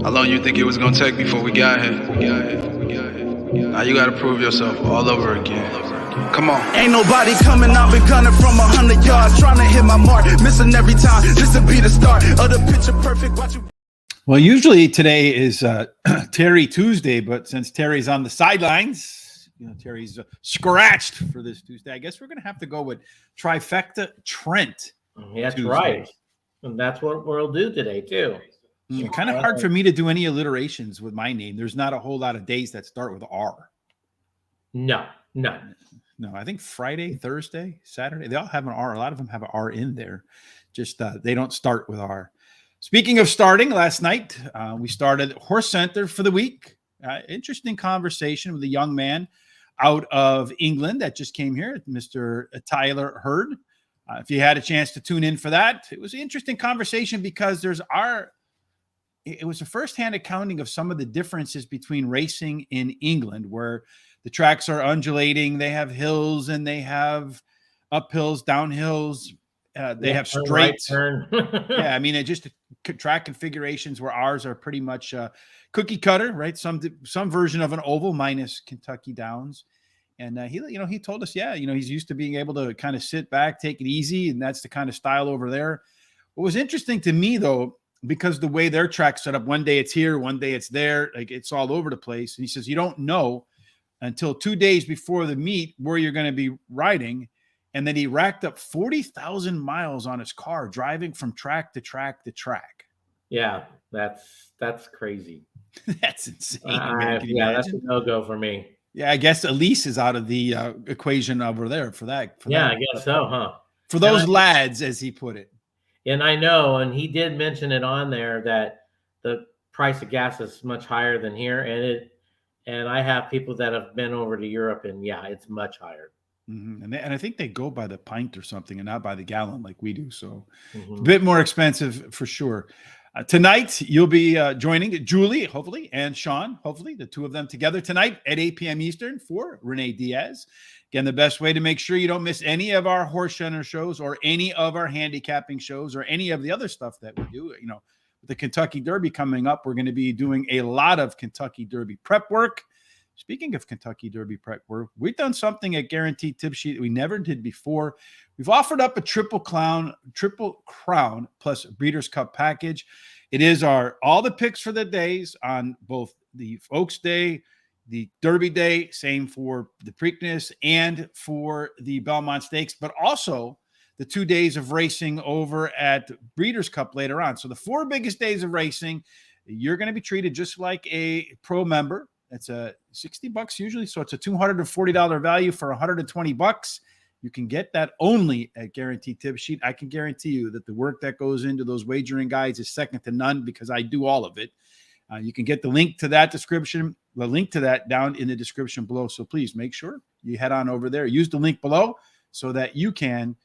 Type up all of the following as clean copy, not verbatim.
How long you think it was gonna take before we got here? Now you gotta prove yourself all over again. Come on. Ain't nobody coming, I've been gunning from 100 yards, trying to hit my mark, missing every time. This'll be the start of the picture perfect. Watch you. Well, usually today is Terry Tuesday, but since Terry's on the sidelines, Terry's scratched for this Tuesday. I guess we're going to have to go with Trifecta Trent. That's Tuesday. right. And that's what we'll do today, too. Kind of hard for me to do any alliterations with my name. There's not a whole lot of days that start with R. No. No, I think Friday, Thursday, Saturday, they all have an R. A lot of them have an R in there. Just they don't start with R. Speaking of starting, last night we started Horse Center for the week. Interesting conversation with a young man out of England that just came here, Mr. Tyler Hurd. If you had a chance to tune in for that, it was an interesting conversation because it was a firsthand accounting of some of the differences between racing in England, where the tracks are undulating, they have hills and they have uphills, downhills, they have straights. Right, Yeah, I mean, it just track configurations where ours are pretty much cookie cutter, right? Some version of an oval minus Kentucky Downs. And he told us, he's used to being able to kind of sit back, take it easy, and that's the kind of style over there. What was interesting to me, though, because the way their track's set up, one day it's here, one day it's there, like it's all over the place. And he says you don't know until 2 days before the meet where you're going to be riding. And then he racked up 40,000 miles on his car, driving from track to track to track. Yeah, that's crazy. That's insane. That's a no-go for me. Yeah, I guess Elise is out of the equation over there for that. I guess so, huh? For those lads, as he put it. And I know, and he did mention it on there that the price of gas is much higher than here, and I have people that have been over to Europe, and it's much higher. Mm-hmm. And I think they go by the pint or something and not by the gallon like we do. So it's a bit more expensive for sure. Tonight, you'll be joining Julie, hopefully, and Sean, hopefully, the two of them together tonight at 8 p.m. Eastern for Renee Diaz. Again, the best way to make sure you don't miss any of our Horse Center shows or any of our handicapping shows or any of the other stuff that we do. With the Kentucky Derby coming up, we're going to be doing a lot of Kentucky Derby prep work. Speaking of Kentucky Derby prep work, we've done something at Guaranteed Tip Sheet that we never did before. We've offered up a Triple Crown plus Breeders' Cup package. It is all the picks for the days on both the Oaks Day, the Derby Day, same for the Preakness and for the Belmont Stakes, but also the 2 days of racing over at Breeders' Cup later on. So the 4 biggest days of racing, you're going to be treated just like a pro member. That's $60 usually. So it's a $240 value for $120. You can get that only at Guaranteed Tip Sheet. I can guarantee you that the work that goes into those wagering guides is second to none because I do all of it. You can get the link to that down in the description below. So please make sure you head on over there. Use the link below so that you can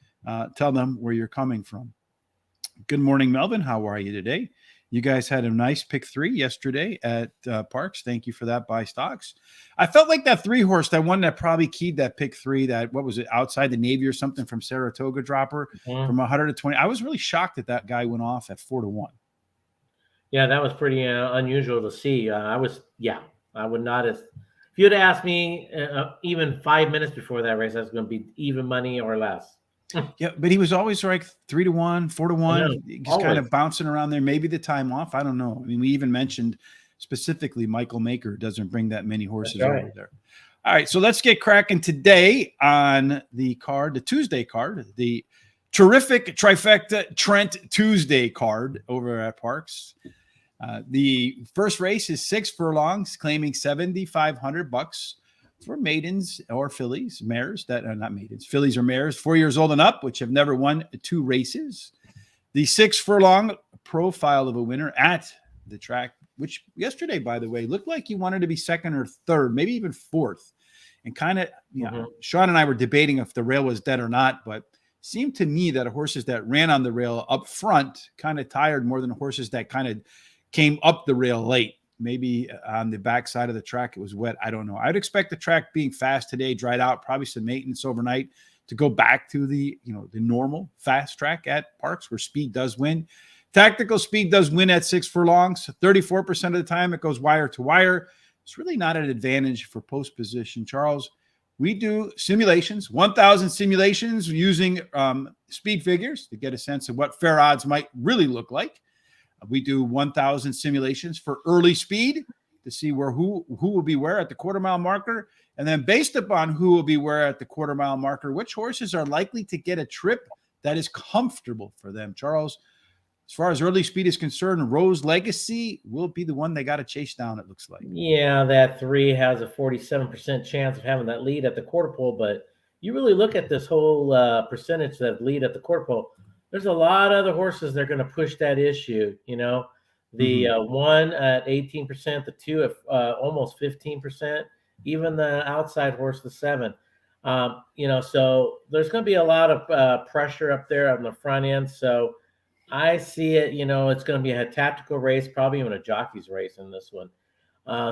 tell them where you're coming from. Good morning, Melvin. How are you today? You guys had a nice pick 3 yesterday at Parx. Thank you for that, Buy Stocks. I felt like that 3-horse, that one that probably keyed that pick 3, that, what was it, Outside the Navy or something from Saratoga Dropper from 120. I was really shocked that guy went off at 4-1. Yeah, that was pretty unusual to see. I would not have. If you had asked me even 5 minutes before that race, that's going to be even money or less. Yeah, but he was always like 3-1, 4-1, just kind of bouncing around there. Maybe the time off. I don't know. I mean, we even mentioned specifically Michael Maker doesn't bring that many horses over there. All right, so let's get cracking today on the card, the Tuesday card, the terrific Trifecta Trent Tuesday card over at Parx. The first race is 6 furlongs, claiming $7,500 for maidens or fillies, mares that are not maidens, fillies or mares, 4 years old and up, which have never won 2 races. The 6 furlong profile of a winner at the track, which yesterday, by the way, looked like he wanted to be second or third, maybe even fourth. And kind of, Sean and I were debating if the rail was dead or not, but seemed to me that horses that ran on the rail up front kind of tired more than horses that kind of came up the rail late. Maybe on the back side of the track, it was wet. I don't know. I'd expect the track being fast today, dried out, probably some maintenance overnight to go back to the normal fast track at Parx where speed does win. Tactical speed does win at 6 furlongs. 34% of the time it goes wire to wire. It's really not an advantage for post position. Charles, we do simulations, 1,000 simulations using speed figures to get a sense of what fair odds might really look like. We do 1,000 simulations for early speed to see who will be where at the quarter-mile marker. And then based upon who will be where at the quarter-mile marker, which horses are likely to get a trip that is comfortable for them. Charles, as far as early speed is concerned, Rose Legacy will be the one they got to chase down, it looks like. Yeah, that 3 has a 47% chance of having that lead at the quarter pole. But you really look at this whole percentage that lead at the quarter pole, there's a lot of other horses that are going to push that issue. The 1 at 18%, the 2 at almost 15%, even the outside horse, the 7. So there's going to be a lot of pressure up there on the front end. So I see it, it's going to be a tactical race, probably even a jockey's race in this one.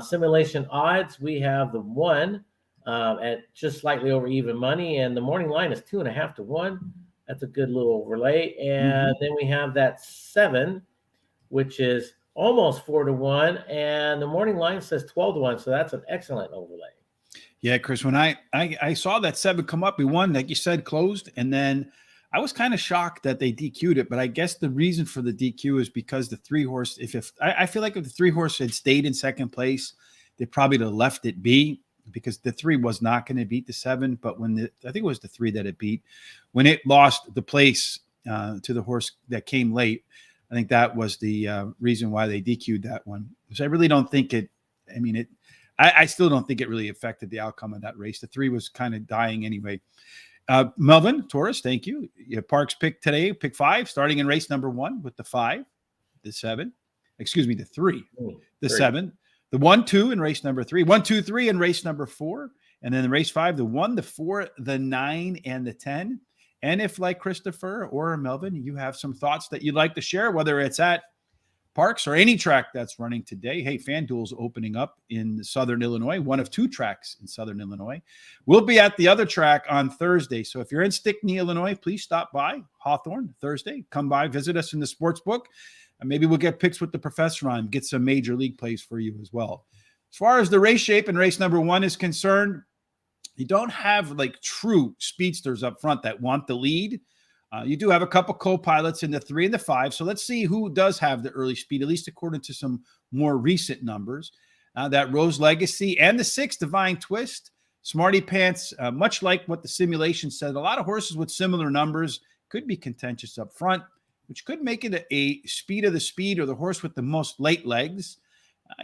Simulation odds, we have the 1 at just slightly over even money, and the morning line is 2.5 to 1. That's a good little overlay. And then we have that 7, which is almost 4 to 1, and the morning line says 12 to 1. So that's an excellent overlay. Yeah, Chris, when I saw that 7 come up, we won, like you said, closed, and then I was kind of shocked that they DQ'd it, but I guess the reason for the DQ is because the 3 horse, I feel like if the 3 horse had stayed in second place, they probably would have left it be, because the 3 was not going to beat the 7. But I think it was the 3 that it beat, when it lost the place to the horse that came late, I think that was the reason why they DQ'd that one. So I really don't think I still don't think it really affected the outcome of that race. The 3 was kind of dying anyway. Melvin Torres, thank you. Parx pick today, pick 5, starting in race number 1 with the 5, the 7, the 3, the 7, the 1, 2 in race number 3, 1, 2, 3 in race number 4, and then in race 5, the 1, the 4, the 9, and the 10. And if, like Christopher or Melvin, you have some thoughts that you'd like to share, whether it's at Parx or any track that's running today. Hey, FanDuel's opening up in Southern Illinois, one of 2 tracks in Southern Illinois. We'll be at the other track on Thursday. So if you're in Stickney, Illinois, please stop by Hawthorne Thursday. Come by, visit us in the sports book, and maybe we'll get picks with the professor on, get some major league plays for you as well. As far as the race shape in race number 1 is concerned, you don't have like true speedsters up front that want the lead. You do have a couple co-pilots in the 3 and the 5. So let's see who does have the early speed, at least according to some more recent numbers. That Rose Legacy and the 6 Divine Twist. Smarty Pants, much like what the simulation said, a lot of horses with similar numbers could be contentious up front, which could make it a speed of the speed or the horse with the most late legs.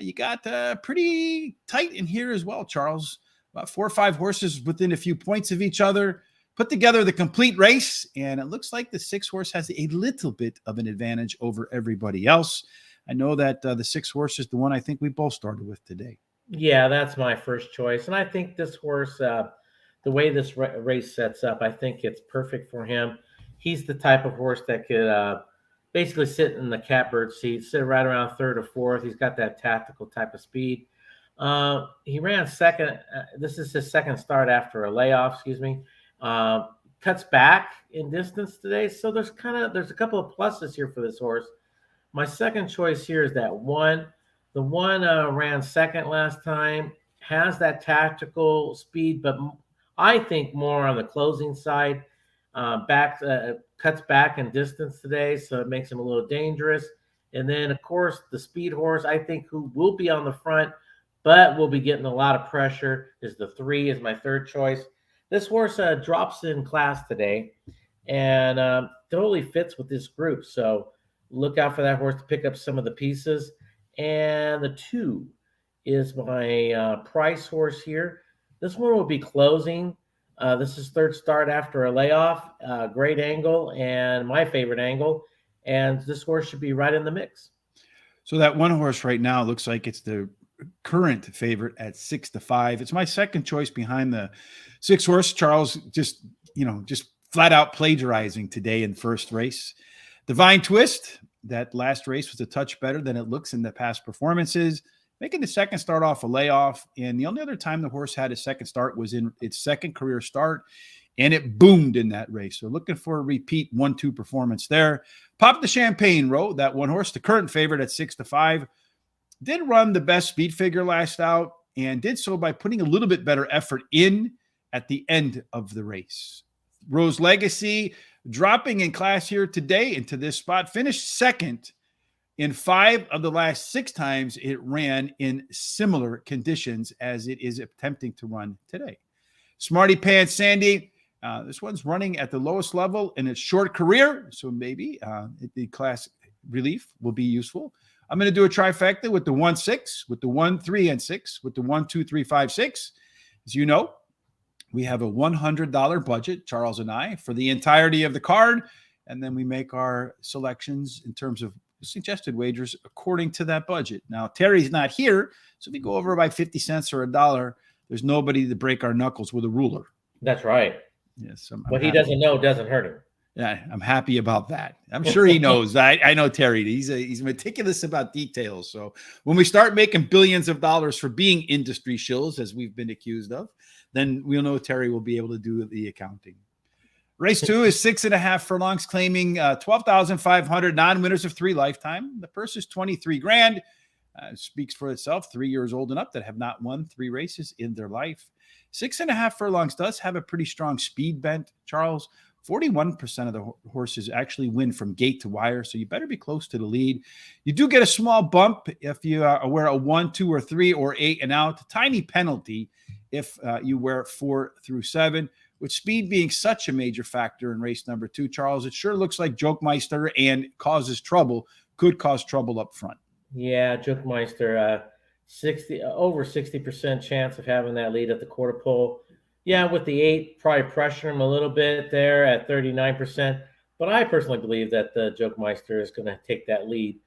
You got pretty tight in here as well, Charles. About 4 or 5 horses within a few points of each other. Put together the complete race, and it looks like the 6 horse has a little bit of an advantage over everybody else. I know that the 6 horse is the one I think we both started with today. Yeah, that's my first choice. And I think this horse, the way this race sets up, I think it's perfect for him. He's the type of horse that could basically sit in the catbird seat, sit right around 3rd or 4th. He's got that tactical type of speed. He ran second. This is his second start after a layoff, cuts back in distance today. So there's a couple of pluses here for this horse. My second choice here is that 1. The 1 ran second last time, has that tactical speed, but I think more on the closing side. Cuts back in distance today, so it makes him a little dangerous. And then, of course, the speed horse, I think, who will be on the front, but will be getting a lot of pressure, is the 3, is my third choice. This horse drops in class today and totally fits with this group. So look out for that horse to pick up some of the pieces. And the 2 is my price horse here. This one will be closing. This is 3rd start after a layoff. Great angle and my favorite angle. And this horse should be right in the mix. So that 1 horse right now looks like it's the current favorite at 6 to 5. It's my second choice behind the 6 horse. Charles just flat out plagiarizing today in first race. Divine Twist, that last race was a touch better than it looks in the past performances, making the second start off a layoff. And the only other time the horse had a second start was in its second career start and it boomed in that race. So looking for a repeat 1-2 performance there. Pop the Champagne wrote that one horse, the current favorite at 6-5, did run the best speed figure last out and did so by putting a little bit better effort in at the end of the race. Rose Legacy dropping in class here today into this spot, finished second in 5 of the last 6 times it ran in similar conditions as it is attempting to run today. Smarty Pants Sandy, this one's running at the lowest level in its short career, so maybe the class relief will be useful. I'm going to do a trifecta with the 1-6, with the 1-3 and 6, with the 1-2-3-5-6. As you know, we have a $100 budget, Charles and I, for the entirety of the card, and then we make our selections in terms of suggested wagers according to that budget. Now, Terry's not here, so if we go over by 50 cents or $1, there's nobody to break our knuckles with a ruler. That's right. Yes, what he doesn't know doesn't hurt him. Yeah, I'm happy about that. I'm sure he knows. I know Terry. He's meticulous about details. So when we start making billions of dollars for being industry shills, as we've been accused of, then we'll know Terry will be able to do the accounting. Race 2 is 6.5 furlongs, claiming 12,500 non-winners of 3 lifetime. The purse is 23 grand. Speaks for itself. 3 years old and up that have not won 3 races in their life. 6.5 furlongs does have a pretty strong speed bent, Charles. 41% of the horses actually win from gate to wire, so you better be close to the lead. You do get a small bump if you wear a 1, 2, or 3, or 8 and out. Tiny penalty if you wear 4 through 7. With speed being such a major factor in race number 2, Charles, it sure looks like Jokemeister and causes trouble, could cause trouble up front. Yeah, Jokemeister, over 60% chance of having that lead at the quarter pole. Yeah, with the 8, probably pressure him a little bit there at 39%. But I personally believe that the Jokemeister is going to take that lead.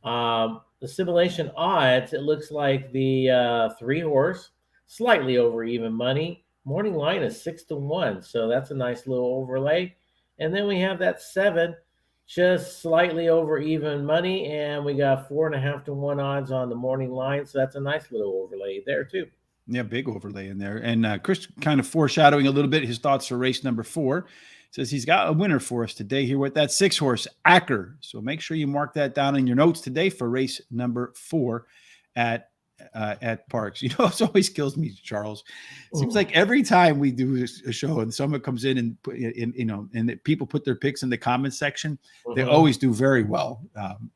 The simulation odds, it looks like the 3 horse, slightly over even money. Morning line is 6-1, so that's a nice little overlay. And then we have that 7, just slightly over even money, and we got 4.5-1 odds on the morning line, so that's a nice little overlay there too. Yeah, big overlay in there. And Chris kind of foreshadowing a little bit his thoughts for race number 4. Says he's got a winner for us today here with that 6 horse, Acker. So make sure you mark that down in your notes today for race number 4 at Parx. You know, it always kills me, Charles. It seems like every time we do a show and someone comes in and and people put their picks in the comments section, they always do very well.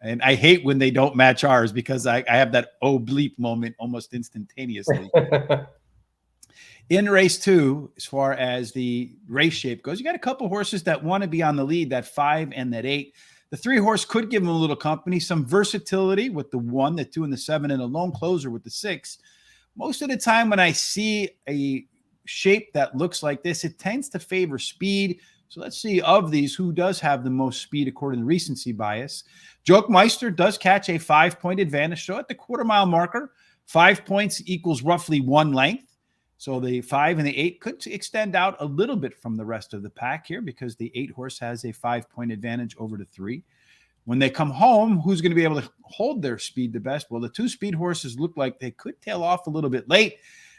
And I hate when they don't match ours because I have that oh bleep moment almost instantaneously. In race 2, as far as the race shape goes, you got a couple horses that want to be on the lead, that 5 and that 8. The 3 horse could give them a little company, some versatility with the 1, the 2, and the 7, and a lone closer with the 6. Most of the time when I see a shape that looks like this, it tends to favor speed. So let's see of these who does have the most speed according to recency bias. Jokemeister does catch a 5-point advantage. So at the quarter-mile marker, 5 points equals roughly 1 length. So the 5 and the 8 could extend out a little bit from the rest of the pack here because the 8 horse has a 5-point advantage over the 3. When they come home, who's going to be able to hold their speed the best? Well, the 2 speed horses look like they could tail off a little bit late.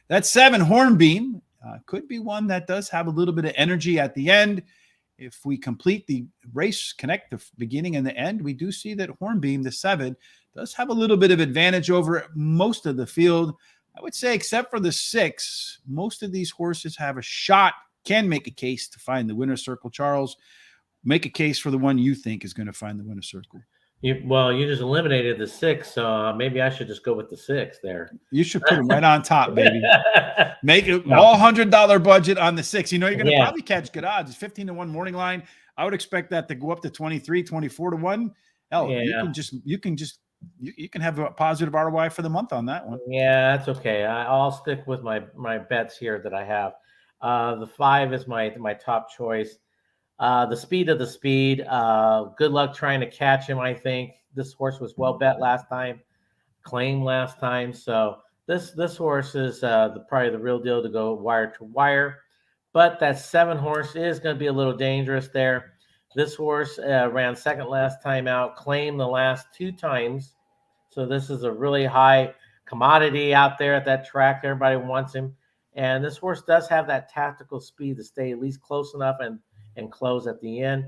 That 7 Hornbeam could be one that does have a little bit of energy at the end. If we complete the race, connect the beginning and the end, we do see that Hornbeam, the 7, does have a little bit of advantage over most of the field. I would say except for the 6, most of these horses have a shot, can make a case to find the winner's circle. Charles, make a case for the one you think is going to find the winner's circle. You just eliminated the 6, so maybe I should just go with the 6 there. You should put him right on top, baby. Make it all $100 budget on the 6. You know, you're going to probably catch good odds. It's 15-1 morning line. I would expect that to go up to 23, 24-1. Hell, you can have a positive ROI for the month on that one. Yeah, that's okay. I'll stick with my bets here that I have. The 5 is my top choice. The speed of the speed. Good luck trying to catch him. I think this horse was well bet last time, claimed last time. So this horse is probably the real deal to go wire to wire. But that 7 horse is going to be a little dangerous there. This horse ran second last time out, claimed the last 2 times. So this is a really high commodity out there at that track. Everybody wants him. And this horse does have that tactical speed to stay at least close enough and close at the end.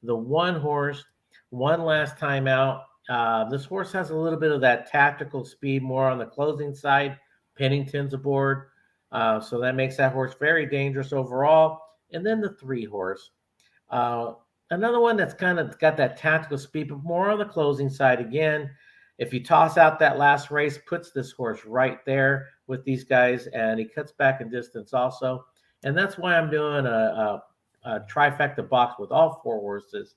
The one horse, one last time out. This horse has a little bit of that tactical speed, more on the closing side. Pennington's aboard. So that makes that horse very dangerous overall. And then the 3 horse. Another one that's kind of got that tactical speed, but more on the closing side again. If you toss out that last race, puts this horse right there with these guys, and he cuts back in distance also. And that's why I'm doing a trifecta box with all 4 horses,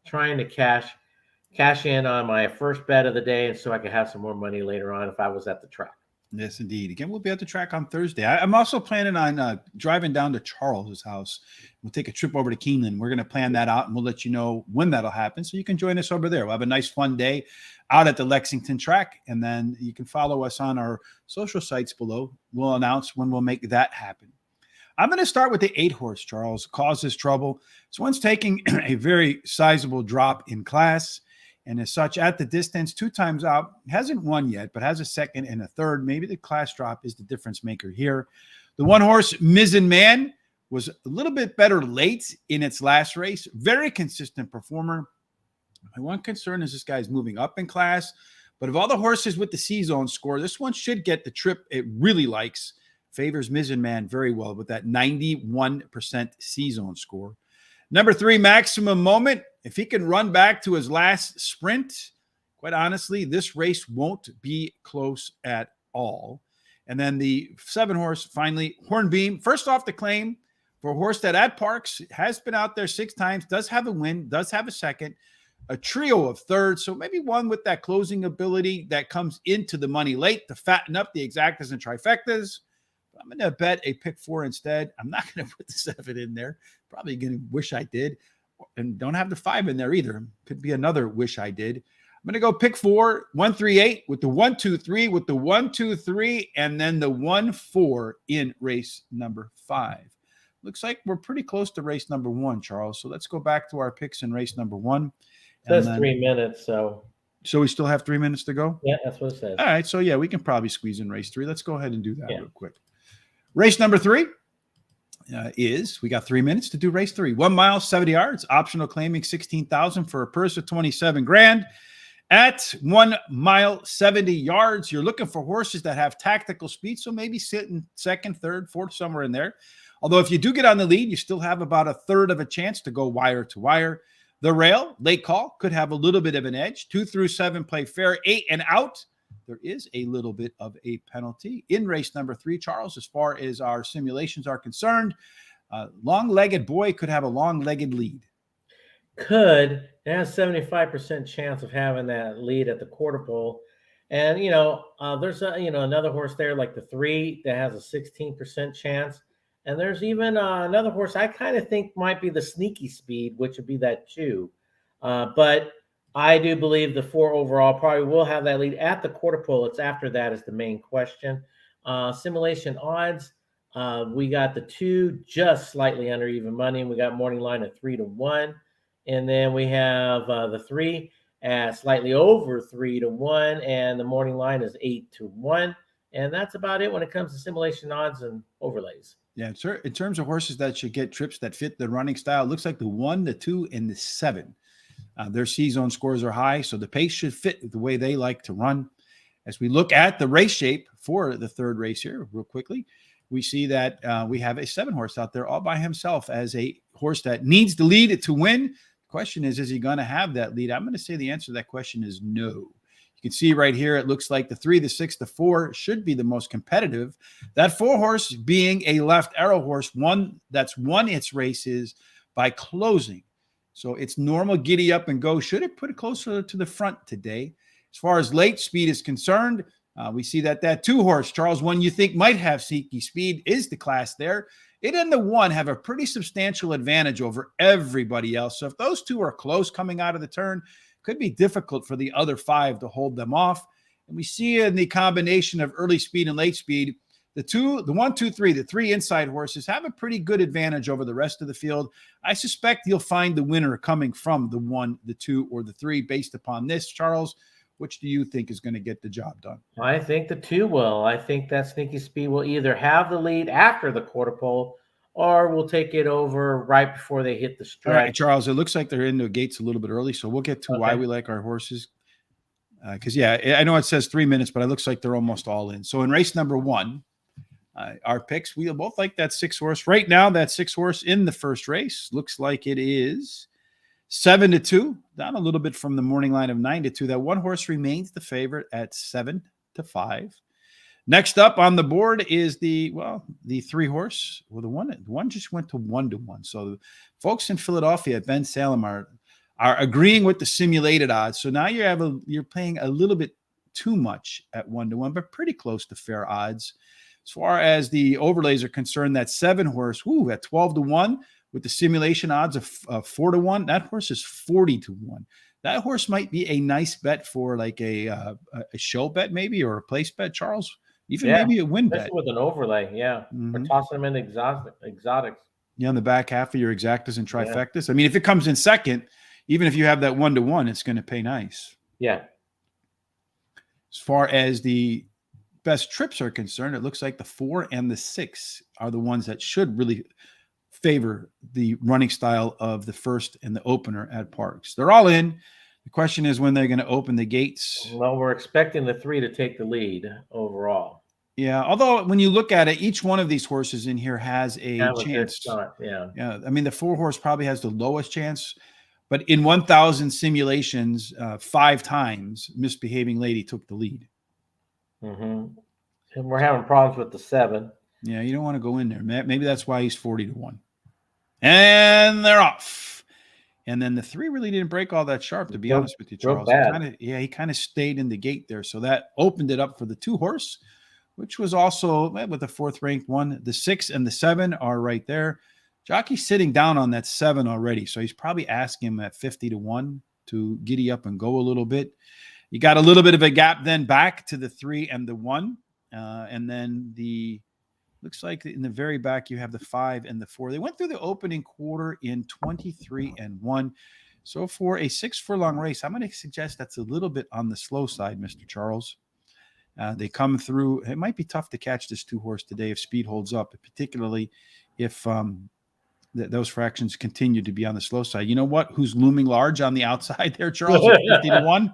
trying to cash in on my first bet of the day, and so I could have some more money later on if I was at the track. Yes, indeed. Again, we'll be at the track on Thursday. I'm also planning on driving down to Charles's house. We'll take a trip over to Keeneland. We're going to plan that out, and we'll let you know when that'll happen, so you can join us over there. We'll have a nice, fun day out at the Lexington track, and then you can follow us on our social sites below. We'll announce when we'll make that happen. I'm going to start with the 8 horse, Charles. Causes Trouble. This one's taking a very sizable drop in class. And as such, at the distance, 2 times out, hasn't won yet, but has a second and a third. Maybe the class drop is the difference maker here. The 1 horse, Mizzen Man, was a little bit better late in its last race. Very consistent performer. My one concern is this guy's moving up in class. But of all the horses with the C-zone score, this one should get the trip it really likes. Favors Mizzen Man very well with that 91% C-zone score. Number 3, Maximum Moment. If he can run back to his last sprint, quite honestly, this race won't be close at all. And then the 7 horse, finally, Hornbeam. First off the claim for a horse that at Parx has been out there 6 times, does have a win, does have a second, a trio of thirds. So maybe one with that closing ability that comes into the money late to fatten up the exactas and trifectas. I'm going to bet a pick 4 instead. I'm not going to put the 7 in there. Probably going to wish I did. And don't have the 5 in there either. Could be another wish I did. I'm going to go pick 4, 1, 3, 8 with the 1, 2, 3, with the 1, 2, 3, and then the 1, 4 in race number 5. Looks like we're pretty close to race number 1, Charles. So let's go back to our picks in race number 1. It says 3 minutes, so we still have 3 minutes to go? Yeah, that's what it says. All right, so yeah, we can probably squeeze in race 3. Let's go ahead and do that real quick. Race number 3 we got 3 minutes to do race 3. 1 mile, 70 yards, optional claiming 16,000 for a purse of 27 grand. At 1 mile, 70 yards, you're looking for horses that have tactical speed, so maybe sit in second, third, fourth, somewhere in there. Although if you do get on the lead, you still have about a third of a chance to go wire to wire. The rail, late call, could have a little bit of an edge. 2 through 7 play fair. 8 and out, there is a little bit of a penalty. In race number 3, Charles, as far as our simulations are concerned, long-legged boy could have a long-legged lead. It has 75% chance of having that lead at the quarter pole. And, there's another horse there like the 3 that has a 16% chance. And there's even another horse I kind of think might be the sneaky speed, which would be that 2. But I do believe the 4 overall probably will have that lead at the quarter pole. It's after that is the main question. Simulation odds, we got the 2 just slightly under even money. And we got morning line at 3 to 1. And then we have the 3 at slightly over 3 to 1. And the morning line is 8 to 1. And that's about it when it comes to simulation odds and overlays. Yeah, sir. In terms of horses that should get trips that fit the running style, it looks like the 1, the 2, and the 7. Their C-zone scores are high, so the pace should fit the way they like to run. As we look at the race shape for the 3rd race here, real quickly, we see that we have a 7 horse out there all by himself as a horse that needs the lead to win. The question is he going to have that lead? I'm going to say the answer to that question is no. You can see right here, it looks like the 3, the 6, the 4 should be the most competitive. That 4 horse being a left arrow horse, one that's won its races by closing. So it's normal giddy up and go. Should have put it closer to the front today. As far as late speed is concerned, we see that 2 horse, Charles, one you think might have sneaky speed, is the class there. It and the 1 have a pretty substantial advantage over everybody else. So if those 2 are close coming out of the turn, could be difficult for the other 5 to hold them off. And we see in the combination of early speed and late speed, the 1, 2, 3, the 3 inside horses have a pretty good advantage over the rest of the field. I suspect you'll find the winner coming from the 1, the 2, or the 3 based upon this. Charles, Which do you think is going to get the job done? I think the 2 will. I think that Sneaky Speed will either have the lead after the quarter pole, or will take it over right before they hit the All right, stretch. Charles, it looks like they're in the gates a little bit early, so we'll get to why Okay. we like our horses. Because, yeah, I know it says 3 minutes, but it looks like they're almost all in. So in race number 1, our picks, we both like that 6 horse. Right now, that 6 horse in the first race looks like it is 7-2, down a little bit from the morning line of 9-2. That 1 horse remains the favorite at 7-5. Next up on the board is the 3 horse. Well, the one just went to 1-1. So the folks in Philadelphia at Ben Salem are agreeing with the simulated odds. So now you're paying a little bit too much at 1-1, but pretty close to fair odds. As far as the overlays are concerned, that 7 horse, at 12-1 with the simulation odds of 4-1, that horse is 40-1. That horse might be a nice bet for like a show bet maybe, or a place bet, Charles. Even maybe a win bet. With an overlay, yeah. Or tossing them in exotics. Yeah, on the back half of your exactas and trifectas. I mean, if it comes in second, even if you have that 1-1, it's going to pay nice. Yeah. As far as the best trips are concerned, it looks like the 4 and the 6 are the ones that should really favor the running style of the first and the opener at Parx. They're all in. The question is when they're going to open the gates. Well, we're expecting the 3 to take the lead overall. Yeah, although when you look at it, each one of these horses in here has a chance. Yeah. I mean, the 4 horse probably has the lowest chance, but in 1,000 simulations, 5 times Misbehaving Lady took the lead. And we're having problems with the 7. Yeah, you don't want to go in there. Maybe that's why he's 40-1. And they're off. And then the 3 really didn't break all that sharp, to be honest with you, Charles. He kind of stayed in the gate there. So that opened it up for the 2 horse, which was also with the 4th ranked one. The 6 and the 7 are right there. Jockey's sitting down on that 7 already. So he's probably asking him at 50-1 to giddy up and go a little bit. You got a little bit of a gap then back to the 3 and the 1. And then looks like in the very back, you have the 5 and the 4. They went through the opening quarter in 23-1. So for a 6 furlong race, I'm going to suggest that's a little bit on the slow side, Mr. Charles. They come through. It might be tough to catch this 2 horse today if speed holds up, particularly if those fractions continue to be on the slow side. You know what? Who's looming large on the outside there, Charles? 50-1.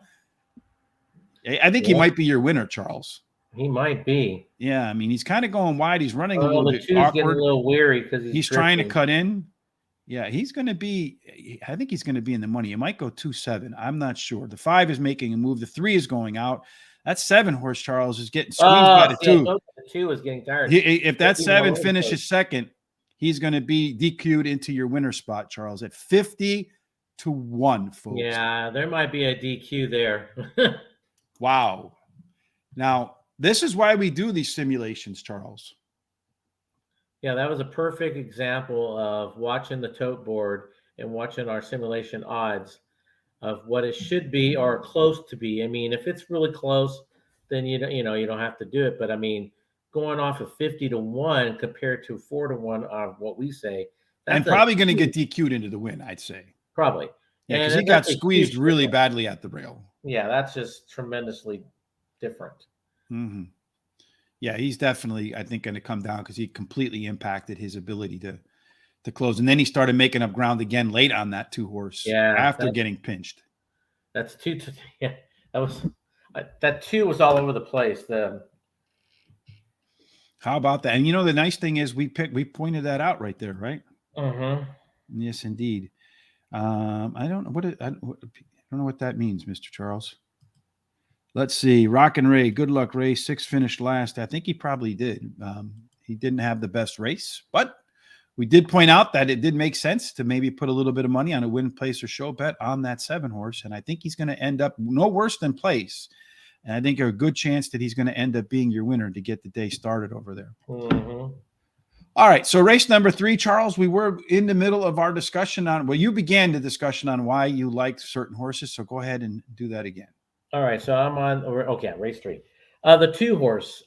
I think he might be your winner, Charles. He might be. Yeah, I mean, he's kind of going wide. He's running a little bit awkward. Getting a little weary because he's trying to cut in. Yeah, he's going to be. I think he's going to be in the money. It might go 2-7. I'm not sure. The 5 is making a move. The 3 is going out. That 7 horse, Charles, is getting squeezed by the 2. The 2 is getting tired. If that 7 finishes second, he's going to be DQ'd into your winner spot, Charles, at 50-1, folks. Yeah, there might be a DQ there. Wow. Now, this is why we do these simulations, Charles. Yeah, that was a perfect example of watching the tote board and watching our simulation odds of what it should be or close to be. I mean, if it's really close, then you don't have to do it. But I mean, going off of 50-1 compared to 4-1 of what we say, and probably going to get DQ'd into the win, I'd say. Probably. Yeah, because he got squeezed really badly at the rail. Yeah, that's just tremendously different. Mm-hmm. Yeah, he's definitely, I think, going to come down because he completely impacted his ability to close. And then he started making up ground again late on that 2 horse after getting pinched. That's 2. Yeah, that 2 was all over the place. How about that? And the nice thing is we pointed that out right there, right? Mm-hmm. Yes, indeed. I don't know what that means, Mr. Charles. Let's see. Rock and Ray, good luck, Ray. 6 finished last. I think he probably did. He didn't have the best race, but we did point out that it did make sense to maybe put a little bit of money on a win, place, or show bet on that 7 horse. And I think he's going to end up no worse than place. And I think a good chance that he's going to end up being your winner to get the day started over there. Mm-hmm. All right. So race number 3, Charles, we were in the middle of our discussion you began the discussion on why you liked certain horses. So go ahead and do that again. All right, so I'm on. Okay, race 3. The 2 horse.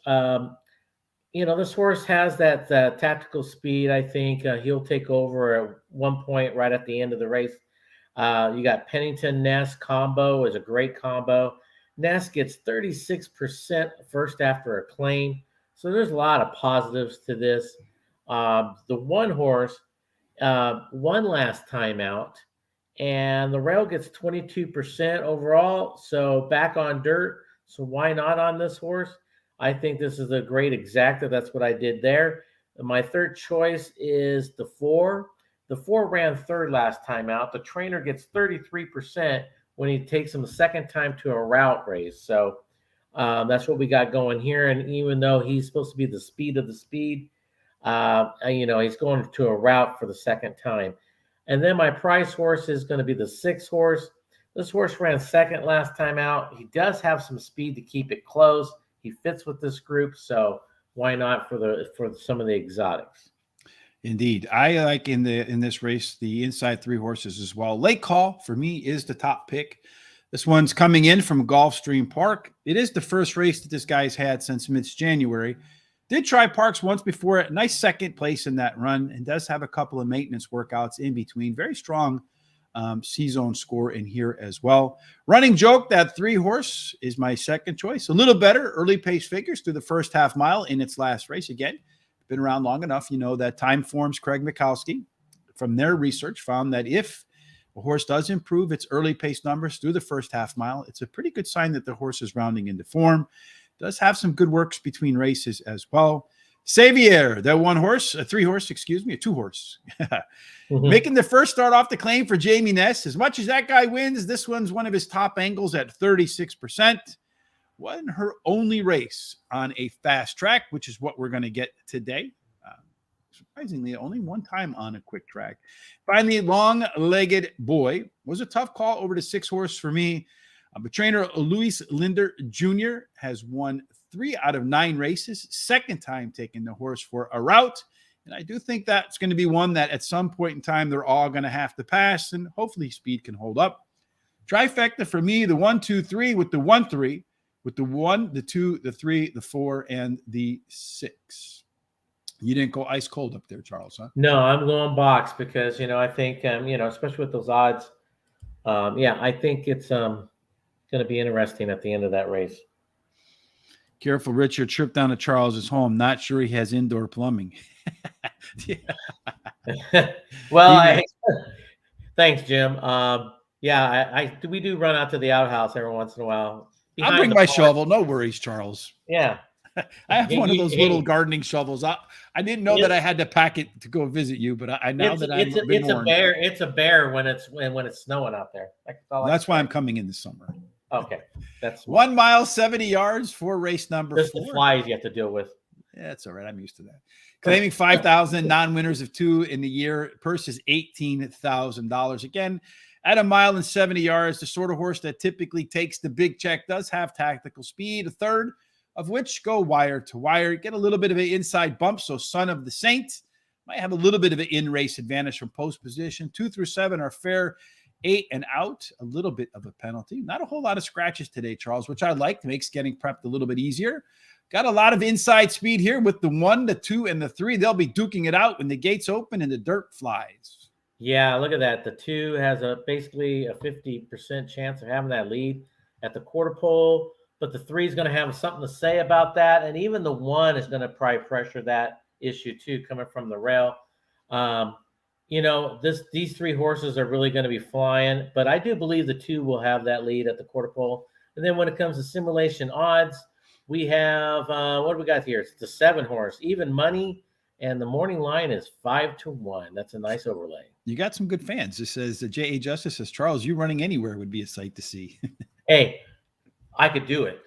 This horse has that tactical speed. I think he'll take over at one point right at the end of the race. You got Pennington Nest combo is a great combo. Ness gets 36% first after a claim. So there's a lot of positives to this. The one horse won last time out, and the rail gets 22% overall. So back on dirt. So why not on this horse? I think this is a great exacta. That's what I did there. My third choice is the 4. The 4 ran third last time out. The trainer gets 33% when he takes him a second time to a route race. So that's what we got going here. And even though he's supposed to be the speed of the speed, he's going to a route for the second time. And then my price horse is going to be the 6 horse. This horse ran second last time out. He does have some speed to keep it close. He fits with this group, so why not for some of the exotics? Indeed. I like in this race the inside 3 horses as well. Lake Call for me is the top pick. This one's coming in from Gulfstream Park. It is the first race that this guy's had since mid-January. Did try Parx once before. Nice second place in that run, and does have a couple of maintenance workouts in between. Very strong C-zone score in here as well. Running Joke, that 3 horse is my second choice. A little better early pace figures through the first half mile in its last race. Again, been around long enough. You know that Time Forms Craig Mikowski from their research found that if a horse does improve its early pace numbers through the first half mile, it's a pretty good sign that the horse is rounding into form. Does have some good works between races as well. Xavier, the 1 horse, a 3 horse, excuse me, a 2 horse. Making the first start off the claim for Jamie Ness. As much as that guy wins, this one's one of his top angles at 36%. Won her only race on a fast track, which is what we're going to get today. Surprisingly, only one time on a quick track. Finally, Long-Legged Boy was a tough call over to 6 horse for me. But trainer Luis Linder Jr. has won 3 out of 9 races, second time taking the horse for a route. And I do think that's going to be one that at some point in time, they're all going to have to pass, and hopefully speed can hold up. Trifecta for me, the 1, 2, 3 with the 1, 3, with the 1, the 2, the 3, the 4, and the 6. You didn't go ice cold up there, Charles, huh? No, I'm going box because, I think, especially with those odds, I think it's going to be interesting at the end of that race. Careful, Richard. Trip down to Charles's home. Not sure he has indoor plumbing. Well, thanks, Jim. We do run out to the outhouse every once in a while. I'll bring my shovel. No worries, Charles. Yeah. I have one of those little gardening shovels. I didn't know that I had to pack it to go visit you, but it's a bear when it's snowing out there. That's why I'm coming in this summer. Okay, that's 1 mile 70 yards for race number 4. Just the flies you have to deal with. Yeah, that's all right. I'm used to that. Claiming 5,000 non-winners of 2 in the year. Purse is $18,000. Again, at 1 mile and 70 yards, the sort of horse that typically takes the big check does have tactical speed. A third of which go wire to wire. Get a little bit of an inside bump. So Son of the Saint might have a little bit of an in-race advantage from post position. 2 through 7 are fair. 8 and out, a little bit of a penalty. Not a whole lot of scratches today, Charles, which I like. Makes getting prepped a little bit easier. Got a lot of inside speed here with the 1, the 2, and the 3. They'll be duking it out when the gates open and the dirt flies. Yeah, look at that. The 2 has basically a 50% chance of having that lead at the quarter pole, but the 3 is going to have something to say about that, and even the 1 is going to probably pressure that issue too, coming from the rail. These 3 horses are really going to be flying, but I do believe the 2 will have that lead at the quarter pole. And then when it comes to simulation odds, we have what do we got here? It's the 7 horse, even money, and the morning line is 5-1. That's a nice overlay. You got some good fans. It says J.A. Justice says, Charles, you running anywhere would be a sight to see. Hey, I could do it.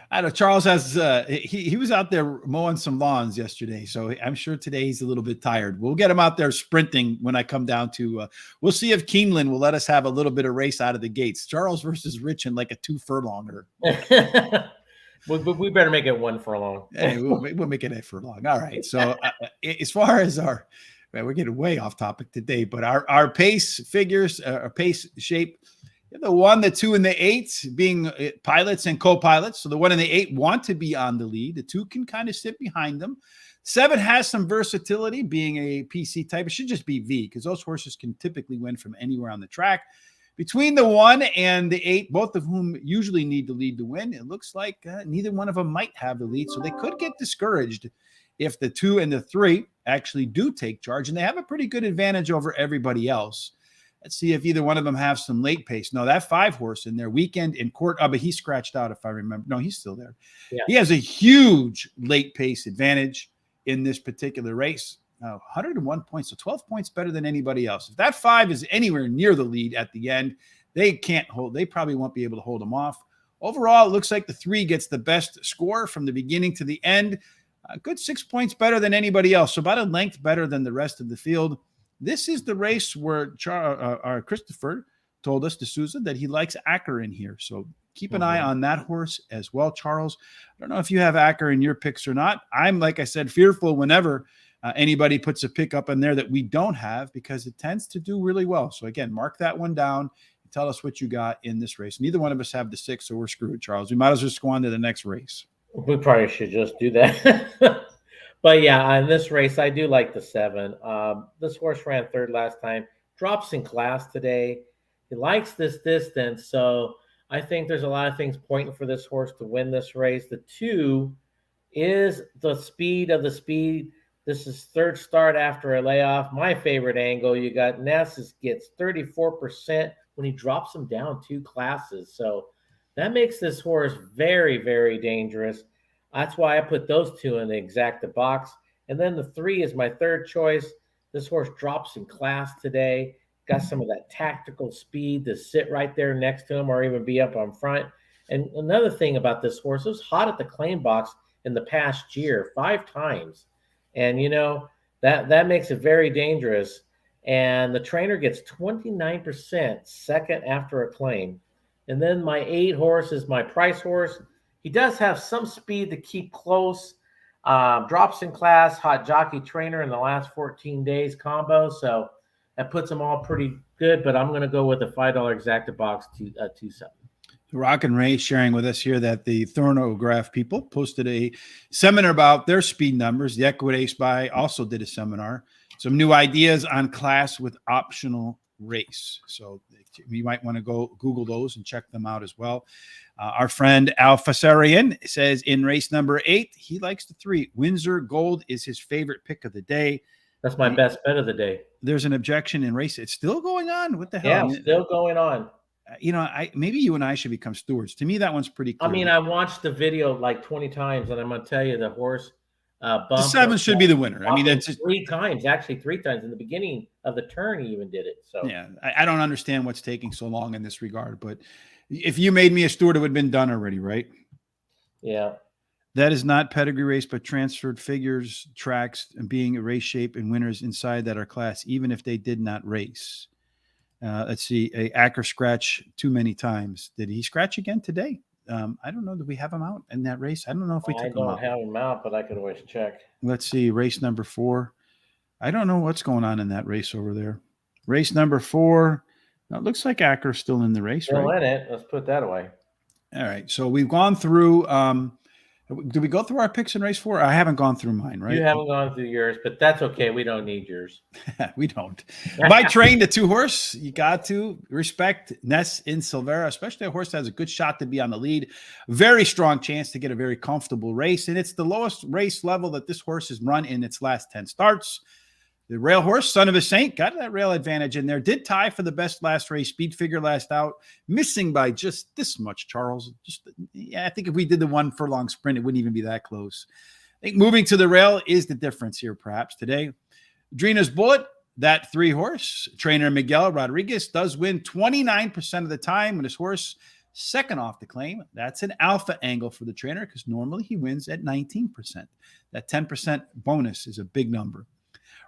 I know Charles has he was out there mowing some lawns yesterday, so I'm sure today he's a little bit tired. We'll get him out there sprinting when I come down to we'll see if Keeneland will let us have a little bit of race out of the gates. Charles versus Rich in like a 2 furlonger. we better make it 1 furlong. Hey, we'll make it a furlong. All right. So as far as we're getting way off topic today, but our pace figures, our pace shape. The 1, the 2, and the 8 being pilots and co-pilots. So the 1 and the 8 want to be on the lead. The 2 can kind of sit behind them. 7 has some versatility, being a PC type. It should just be V because those horses can typically win from anywhere on the track. Between the 1 and the 8, both of whom usually need to lead to win, it looks like neither one of them might have the lead. So they could get discouraged if the 2 and the 3 actually do take charge. And they have a pretty good advantage over everybody else. Let's see if either one of them have some late pace. No, that 5 horse in there, Weekend in Court. Oh, but he scratched out if I remember. No, he's still there. Yeah. He has a huge late pace advantage in this particular race. 101 points, so 12 points better than anybody else. If that 5 is anywhere near the lead at the end, they probably won't be able to hold them off. Overall, it looks like the 3 gets the best score from the beginning to the end. A good 6 points better than anybody else, so about a length better than the rest of the field. This is the race where Christopher told us, D'Souza, that he likes Acker in here. So keep an eye on that horse as well, Charles. I don't know if you have Acker in your picks or not. I'm, like I said, fearful whenever anybody puts a pick up in there that we don't have, because it tends to do really well. So again, mark that one down and tell us what you got in this race. Neither one of us have the 6, so we're screwed, Charles. We might as well just go on to the next race. We probably should just do that. But yeah, in this race, I do like the 7. This horse ran 3rd last time, drops in class today. He likes this distance, so I think there's a lot of things pointing for this horse to win this race. The 2 is the speed of the speed. This is 3rd start after a layoff. My favorite angle, you got Ness gets 34% when he drops him down 2 classes. So that makes this horse very, very dangerous. That's why I put those 2 in the exacta box. And then the 3 is my 3rd choice. This horse drops in class today. Got some of that tactical speed to sit right there next to him or even be up on front. And another thing about this horse, it was hot at the claim box in the past year 5 times. And, that makes it very dangerous. And the trainer gets 29% second after a claim. And then my 8 horse is my price horse. He does have some speed to keep close. Drops in class, hot jockey trainer in the last 14 days combo. So that puts them all pretty good. But I'm going to go with a $5 exacta box to 2-7. Rock and Ray sharing with us here that the Thornograph people posted a seminar about their speed numbers. The Equid Spy also did a seminar. Some new ideas on class with optional race. So you might want to go Google those and check them out as well. Our friend Alfasarian says in race number 8, he likes the 3. Windsor Gold is his favorite pick of the day. That's my best bet of the day. There's an objection in race. It's still going on. What the hell? Yeah, still going on. Maybe you and I should become stewards. To me, that one's pretty clear. I mean, I watched the video like 20 times, and I'm going to tell you the horse bumped. The 7 should be the winner. I mean, that's just 3 times in the beginning of the turn. He even did it. So yeah, I don't understand what's taking so long in this regard. But if you made me a steward, it would have been done already, right? Yeah. That is not pedigree race, but transferred figures, tracks, and being a race shape and winners inside that are class, even if they did not race. Let's see, Acker scratch too many times. Did he scratch again today? I don't know. Did we have him out in that race? I don't know if we took him out. I don't have him out, but I could always check. Let's see, race number 4. I don't know what's going on in that race over there. Race number 4. Now, it looks like Acker's still in the race, still right? In it. Let's put that away. All right. So we've gone through did we go through our picks in race 4? I haven't gone through mine, right? You haven't gone through yours, but that's okay. We don't need yours. We don't. My train, the 2 horse, you got to respect Ness in Silvera, especially a horse that has a good shot to be on the lead. Very strong chance to get a very comfortable race. And it's the lowest race level that this horse has run in its last 10 starts. The rail horse, Son of a Saint, got that rail advantage in there. Did tie for the best last race speed figure last out, missing by just this much, Charles. I think if we did the 1 furlong sprint, it wouldn't even be that close. I think moving to the rail is the difference here, perhaps, today. Drina's Bullet, that 3 horse, trainer Miguel Rodriguez, does win 29% of the time when his horse second off the claim. That's an alpha angle for the trainer because normally he wins at 19%. That 10% bonus is a big number.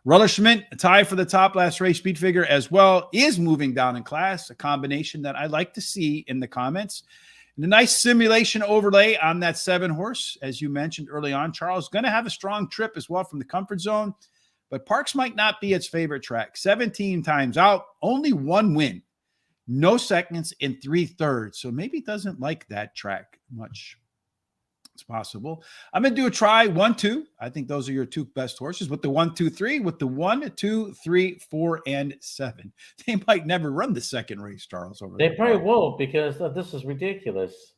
Relishment, a tie for the top last race speed figure as well, is moving down in class, a combination that I like to see in the comments. And a nice simulation overlay on that 7 horse, as you mentioned early on. Charles going to have a strong trip as well from the comfort zone, but Parx might not be its favorite track. 17 times out, only 1 win, no seconds in 3/3. So maybe it doesn't like that track much. It's possible. I'm going to do a try 1, 2. I think those are your 2 best horses with the 1, 2, 3, with the 1, 2, 3, 4, and 7. They might never run the second race, Charles. Over They there. probably won't because this is ridiculous.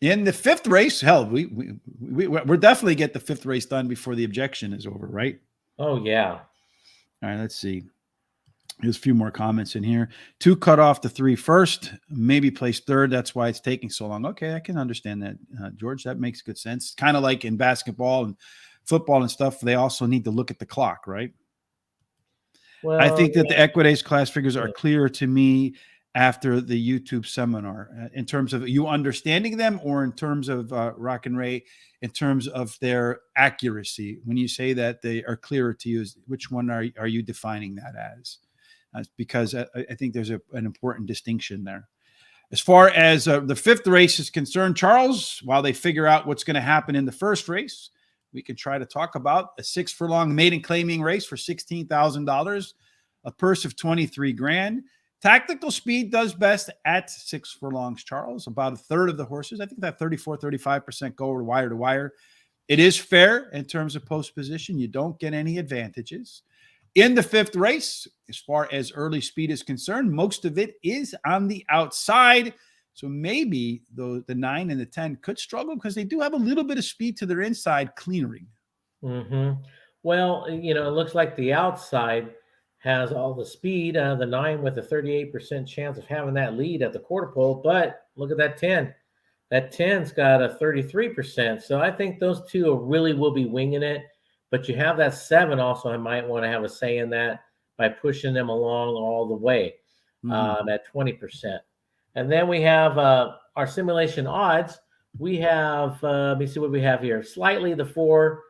In the 5th race, hell, we're definitely get the 5th race done before the objection is over, right? Oh yeah. All right, let's see. There's a few more comments in here. 2 cut off the 3 first, maybe place 3rd. That's why it's taking so long. Okay, I can understand that, George. That makes good sense. Kind of like in basketball and football and stuff. They also need to look at the clock, right? Well, I think that the Equidace class figures are clearer to me after the YouTube seminar in terms of you understanding them, or in terms of Rock and Ray, in terms of their accuracy. When you say that they are clearer to you, which one are you defining that as? Because I think there's an important distinction there. As far as the 5th race is concerned, Charles, while they figure out what's going to happen in the 1st race, we can try to talk about a 6 furlong maiden claiming race for $16,000, a purse of 23 grand. Tactical speed does best at 6 furlongs, Charles. About a third of the horses, I think that 34-35% go wire to wire. It is fair in terms of post position. You don't get any advantages. In the 5th race, as far as early speed is concerned, most of it is on the outside. So maybe the 9 and the 10 could struggle because they do have a little bit of speed to their inside cleanering. Mm-hmm. Well, it looks like the outside has all the speed. The 9 with a 38% chance of having that lead at the quarter pole. But look at that 10. That 10's got a 33%. So I think those 2 really will be winging it. But you have that 7 also. I might want to have a say in that by pushing them along all the way at 20%. And then we have our simulation odds. We have, let me see what we have here. Slightly the 4,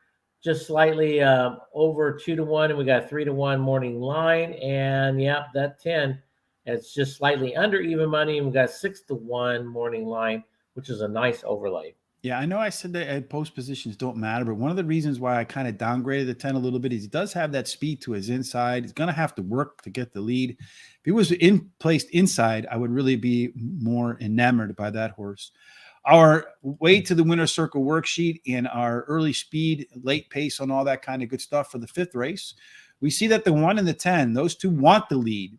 just slightly over 2-1. And we got 3-1 morning line. And yep, that 10, it's just slightly under even money. And we got 6-1 morning line, which is a nice overlay. Yeah, I know I said that post positions don't matter, but one of the reasons why I kind of downgraded the 10 a little bit is he does have that speed to his inside. He's going to have to work to get the lead. If he was placed inside, I would really be more enamored by that horse. Our way to the winner's circle worksheet and our early speed, late pace on all that kind of good stuff for the 5th race, we see that the 1 and the 10, those 2 want the lead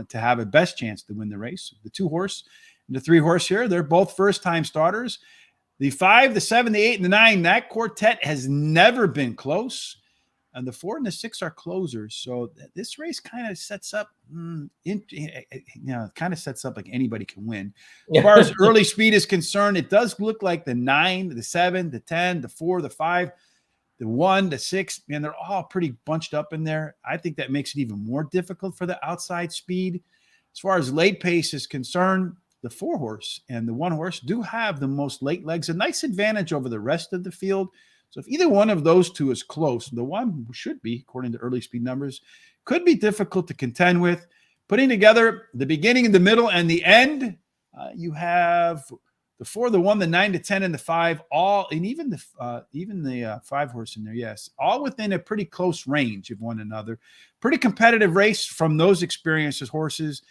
to have a best chance to win the race. The 2 horse and the 3 horse here, they're both first-time starters. The 5, the 7, the 8, and the 9, that quartet has never been close. And the 4 and the 6 are closers. So this race kind of sets up, kind of sets up like anybody can win. As far as early speed is concerned, it does look like the 9, the 7, the 10, the 4, the 5, the 1, the 6, man, they're all pretty bunched up in there. I think that makes it even more difficult for the outside speed. As far as late pace is concerned, the 4 horse and the 1 horse do have the most late legs, a nice advantage over the rest of the field. So if either one of those 2 is close, the 1 should be, according to early speed numbers, could be difficult to contend with. Putting together the beginning, the middle, and the end, you have the 4, the 1, the 9, the 10, and the 5, all, and even the 5 horse in there, yes, all within a pretty close range of one another. Pretty competitive race from those experienced horses.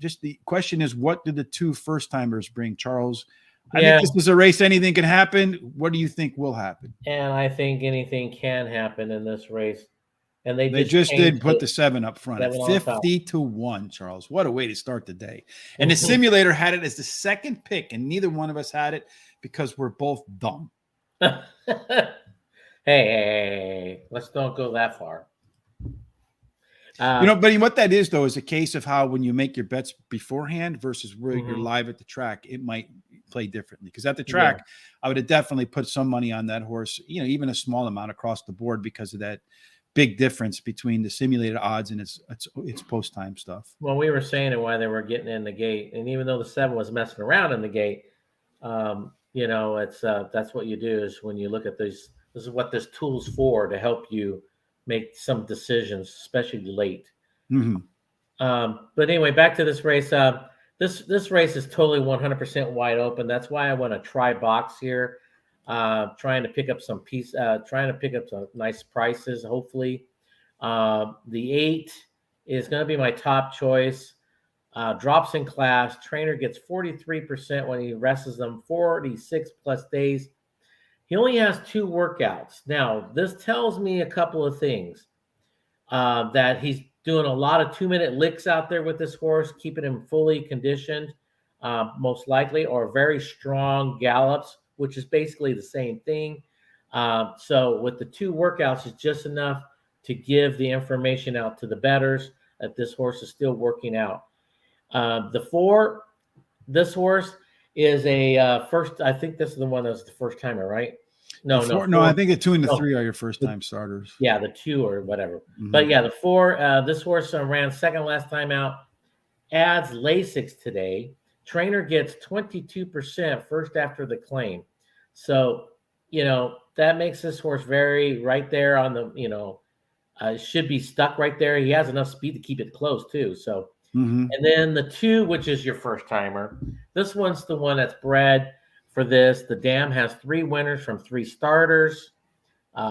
Just the question is, what do the 2 first-timers bring, Charles? I think this is a race anything can happen. What do you think will happen? And I think anything can happen in this race. And they just did put the 7 up front at 50-1, Charles. What a way to start the day. And the simulator had it as the 2nd pick, and neither one of us had it because we're both dumb. Hey, let's don't go that far. But what that is, though, is a case of how when you make your bets beforehand versus where you're live at the track, it might play differently. Because at the track, I would have definitely put some money on that horse, even a small amount across the board because of that big difference between the simulated odds and its post-time stuff. Well, we were saying it why they were getting in the gate. And even though the 7 was messing around in the gate, it's that's what you do is when you look at this is what this tool's for, to help you make some decisions, especially late. But anyway, back to this race. This race is totally 100% wide open. That's why I want to try box here, trying to pick up some nice prices. Hopefully, the 8 is going to be my top choice. Drops in class. Trainer gets 43% when he rests them 46 plus days. He only has 2 workouts. Now, this tells me a couple of things. That he's doing a lot of 2-minute licks out there with this horse, keeping him fully conditioned, most likely, or very strong gallops, which is basically the same thing. So with the 2 workouts, it's just enough to give the information out to the bettors that this horse is still working out. The 4, this horse is a first. I think this is the one that's the first timer, right? No, no, 4, no. I think the 2 and the no. 3 are your first time starters. Yeah, the 2 or whatever. But yeah, the 4, this horse ran second last time out, adds Lasix today. Trainer gets 22% first after the claim. So, that makes this horse very right there on the, should be stuck right there. He has enough speed to keep it close too. So, and then the 2, which is your first timer, this one's the one that's bred for this. The dam has 3 winners from 3 starters.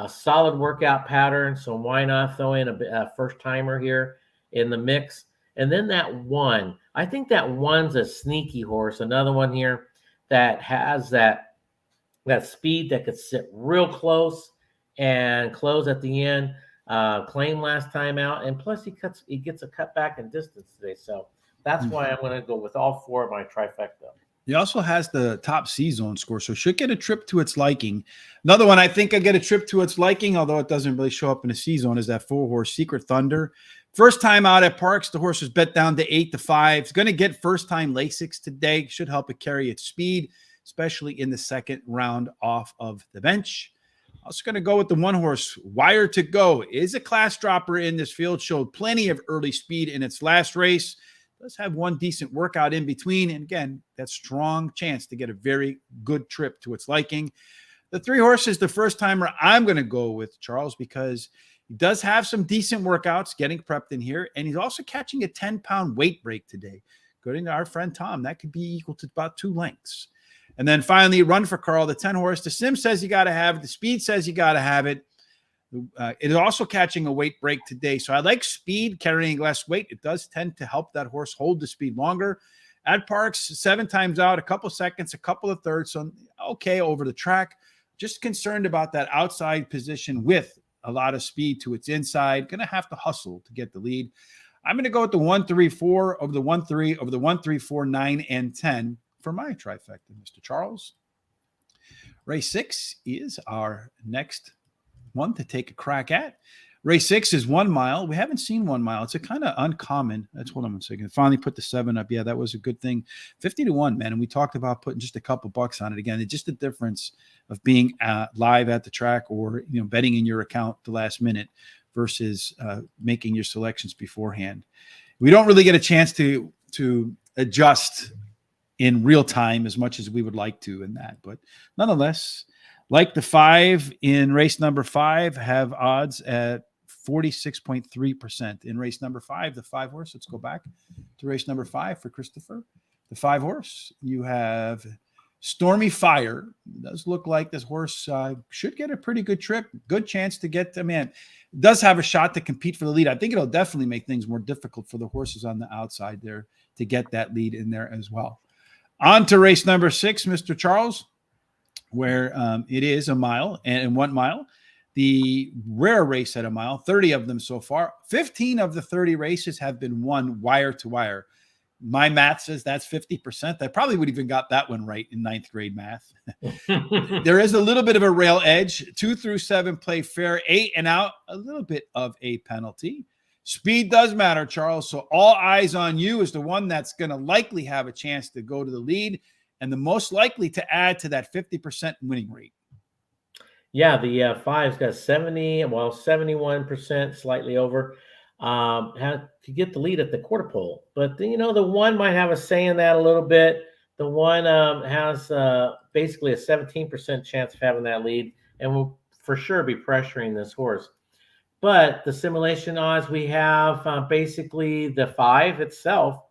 Solid workout pattern, so why not throw in a first timer here in the mix? And then that 1, I think that 1's a sneaky horse. Another one here that has that speed that could sit real close and close at the end. Claim last time out, and plus he gets a cut back in distance today. So that's why I'm going to go with all 4 of my trifecta. He also has the top C zone score, so should get a trip to its liking. Another one I think I get a trip to its liking, although it doesn't really show up in a C zone, is that 4-horse Secret Thunder. First time out at Parx, the horse was bet down to 8-5. It's going to get first time Lasix today. Should help it carry its speed, especially in the second round off of the bench. Also going to go with the 1-horse Wire to Go. Is a class dropper in this field. Showed plenty of early speed in its last race. Does have one decent workout in between. And again, that strong chance to get a very good trip to its liking. The 3-horse is the first timer I'm going to go with, Charles, because he does have some decent workouts getting prepped in here. And he's also catching a 10-pound weight break today. According to our friend Tom, that could be equal to about 2 lengths. And then finally, Run for Carl, the 10-horse. The sim says you got to have it. The speed says you got to have it. It is also catching a weight break today. So I like speed carrying less weight. It does tend to help that horse hold the speed longer. At Parx, 7 times out, a couple seconds, a couple of thirds. So okay over the track. Just concerned about that outside position with a lot of speed to its inside. Going to have to hustle to get the lead. I'm going to go with the 1, 3, 4 over the 1, 3 over the 1, 3, 4, 9, and 10 for my trifecta, Mr. Charles. Race 6 is our next one to take a crack at. Race 6 is 1 mile. We haven't seen 1 mile. It's a kind of uncommon. That's what I'm saying. Finally put the 7 up. Yeah, that was a good thing. 50-1, man. And we talked about putting just a couple bucks on it. Again, it's just the difference of being live at the track or betting in your account the last minute versus making your selections beforehand. We don't really get a chance to adjust in real time as much as we would like to in that. But nonetheless, like the 5 in race number 5, have odds at 46.3%. In race number 5, the 5-horse, let's go back to race number 5 for Christopher. The 5-horse, you have Stormy Fire. It does look like this horse should get a pretty good trip. Good chance to get them in. Does have a shot to compete for the lead. I think it'll definitely make things more difficult for the horses on the outside there to get that lead in there as well. On to race number 6, Mr. Charles, where it is a mile and 1 mile. The rare race at a mile, 30 of them so far. 15 of the 30 races have been won wire to wire. My math says that's 50%. I probably would even got that one right in 9th grade math. There is a little bit of a rail edge. 2 through 7 play fair. 8 and out, a little bit of a penalty. Speed does matter, Charles. So all eyes on you is the one that's going to likely have a chance to go to the lead and the most likely to add to that 50% winning rate. Yeah, the 5's got 71%, slightly over. Had to get the lead at the quarter pole. But, the 1 might have a say in that a little bit. The 1 has basically a 17% chance of having that lead and will for sure be pressuring this horse. But the simulation odds we have basically the 5 itself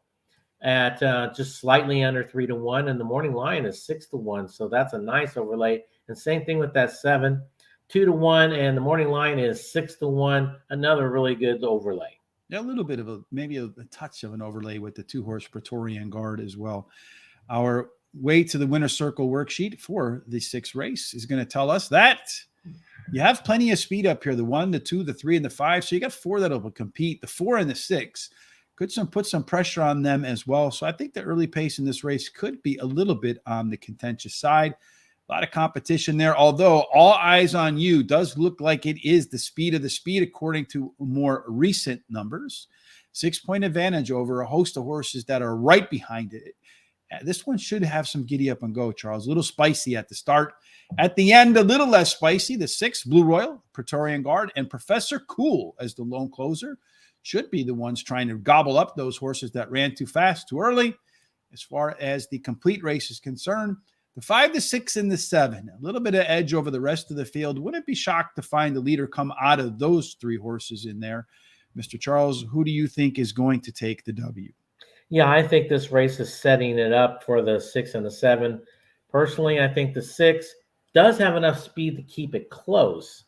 at just slightly under 3-1, and the morning line is 6-1. So that's a nice overlay. And same thing with that 7, 2-1, and the morning line is 6-1. Another really good overlay. Yeah, a little bit of maybe a touch of an overlay with the 2-horse Praetorian Guard as well. Our way to the winner circle worksheet for the 6th race is going to tell us that you have plenty of speed up here, the 1, the 2, the 3, and the 5. So you got 4 that'll compete. The 4 and the 6 could put some pressure on them as well. So I think the early pace in this race could be a little bit on the contentious side. A lot of competition there, although All Eyes on You does look like it is the speed of the speed according to more recent numbers. 6-point advantage over a host of horses that are right behind it. This one should have some giddy up and go, Charles. A little spicy at the start. At the end, a little less spicy. The 6, Blue Royal, Praetorian Guard, and Professor Cool as the lone closer should be the ones trying to gobble up those horses that ran too fast, too early. As far as the complete race is concerned, the 5, the 6, and the 7, a little bit of edge over the rest of the field. Wouldn't be shocked to find the leader come out of those 3 horses in there. Mr. Charles, who do you think is going to take the W? Yeah, I think this race is setting it up for the 6 and the 7. Personally, I think the 6 does have enough speed to keep it close,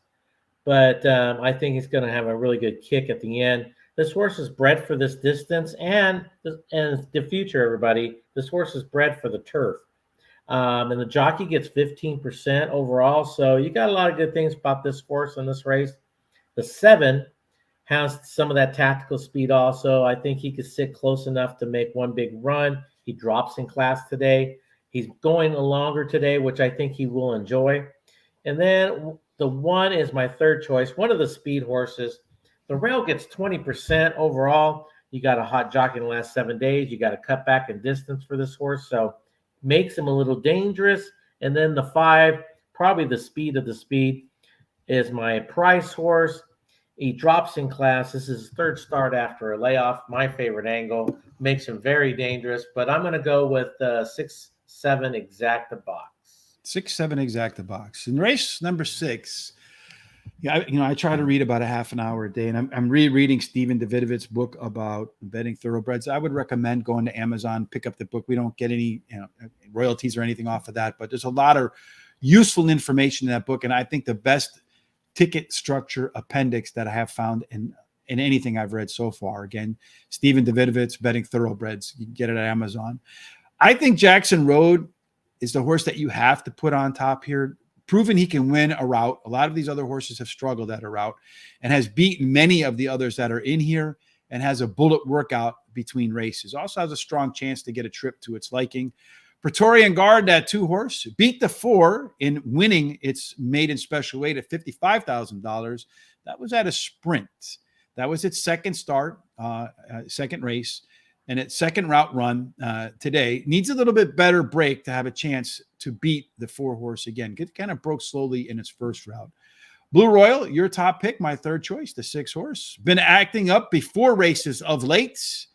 but I think he's going to have a really good kick at the end. This horse is bred for this distance and the future, everybody. This horse is bred for the turf. And the jockey gets 15% overall. So you got a lot of good things about this horse in this race. The 7 has some of that tactical speed also. I think he could sit close enough to make one big run. He drops in class today. He's going longer today, which I think he will enjoy. And then the 1 is my 3rd choice, one of the speed horses. The rail gets 20% overall. You got a hot jockey in the last 7 days. You got a cutback in distance for this horse, so makes him a little dangerous. And then the 5, probably the speed of the speed, is my price horse. He drops in class. This is his 3rd start after a layoff. My favorite angle. Makes him very dangerous. But I'm going to go with 6-7 Exacta Box. 6-7 Exacta Box. In race number 6, I try to read about a half an hour a day, and I'm rereading Stephen Davidovic's book about betting thoroughbreds. I would recommend going to Amazon, pick up the book. We don't get any royalties or anything off of that, but there's a lot of useful information in that book, and I think the best ticket structure appendix that I have found in anything I've read so far. Again, Stephen Davidovic's Betting Thoroughbreds. You can get it at Amazon. I think Jackson Road is the horse that you have to put on top here. Proven he can win a route. A lot of these other horses have struggled at a route and has beaten many of the others that are in here and has a bullet workout between races. Also has a strong chance to get a trip to its liking. Praetorian Guard, that 2 horse, beat the 4 in winning its maiden special weight at $55,000. That was at a sprint. That was its 2nd start, 2nd race. And its 2nd route run today needs a little bit better break to have a chance to beat the 4 horse again. It kind of broke slowly in its 1st route. Blue Royal, your top pick, my 3rd choice, the 6 horse. Been acting up before races of late.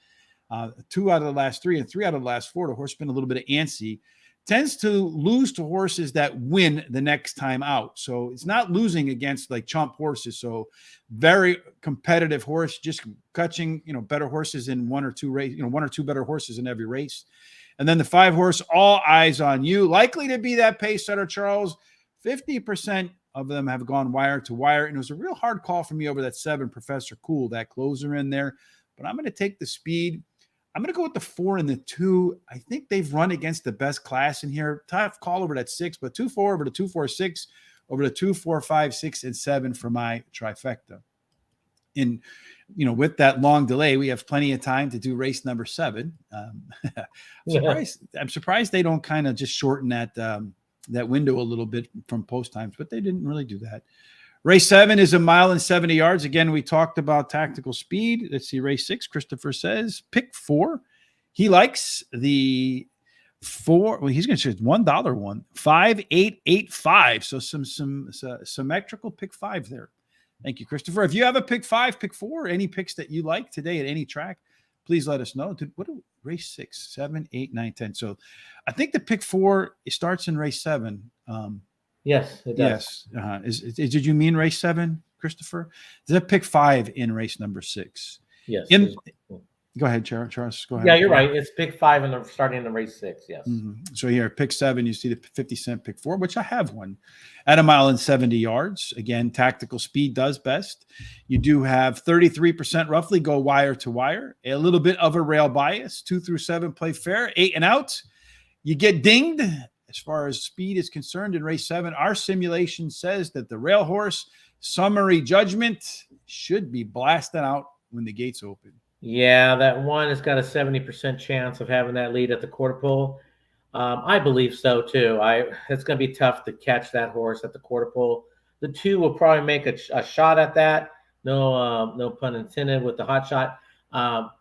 2 out of the last 3 and 3 out of the last 4. The horse been a little bit of antsy. Tends to lose to horses that win the next time out. So it's not losing against like chump horses. So very competitive horse, just catching, better horses in 1 or 2 race, 1 or 2 better horses in every race. And then the 5 horse, All Eyes on You, likely to be that pace setter, Charles. 50% of them have gone wire to wire. And it was a real hard call for me over that 7, Professor Cool, that closer in there. But I'm going to take the speed. I'm going to go with the 4 and the 2. I think they've run against the best class in here. Tough call over that 6, but 2-4 over the 2-4-6, over the 2-4-5-6, and 7 for my trifecta. And, with that long delay, we have plenty of time to do race number 7. I'm surprised they don't kind of just shorten that window a little bit from post times, but they didn't really do that. Race 7 is 1 mile and 70 yards. Again, we talked about tactical speed. Let's see, race 6, Christopher says, pick 4. He likes the 4. Well, he's going to choose $1 one, 5-8-8-5. So some symmetrical pick 5 there. Thank you, Christopher. If you have a pick 5, pick 4, any picks that you like today at any track, please let us know. What do race 6, 7, 8, 9, 10? So I think the pick 4 starts in race 7. Yes, it does. Yes. Did you mean race 7, Christopher? Is that pick 5 in race number 6? Yes. Go ahead, Charles. Go ahead. Yeah, you're right. It's pick 5 and starting in race 6. Yes. Mm-hmm. So here, pick 7, you see the 50-cent pick 4, which I have one at 1 mile and 70 yards. Again, tactical speed does best. You do have 33% roughly go wire to wire, a little bit of a rail bias. 2 through 7 play fair, 8 and out. You get dinged as far as speed is concerned in race 7. Our simulation says that the rail horse, Summary Judgment, should be blasted out when the gates open. Yeah, that one has got a 70% chance of having that lead at the quarter pole. I believe so too. It's going to be tough to catch that horse at the quarter pole. The 2 will probably make a shot at that. No pun intended with the hot shot.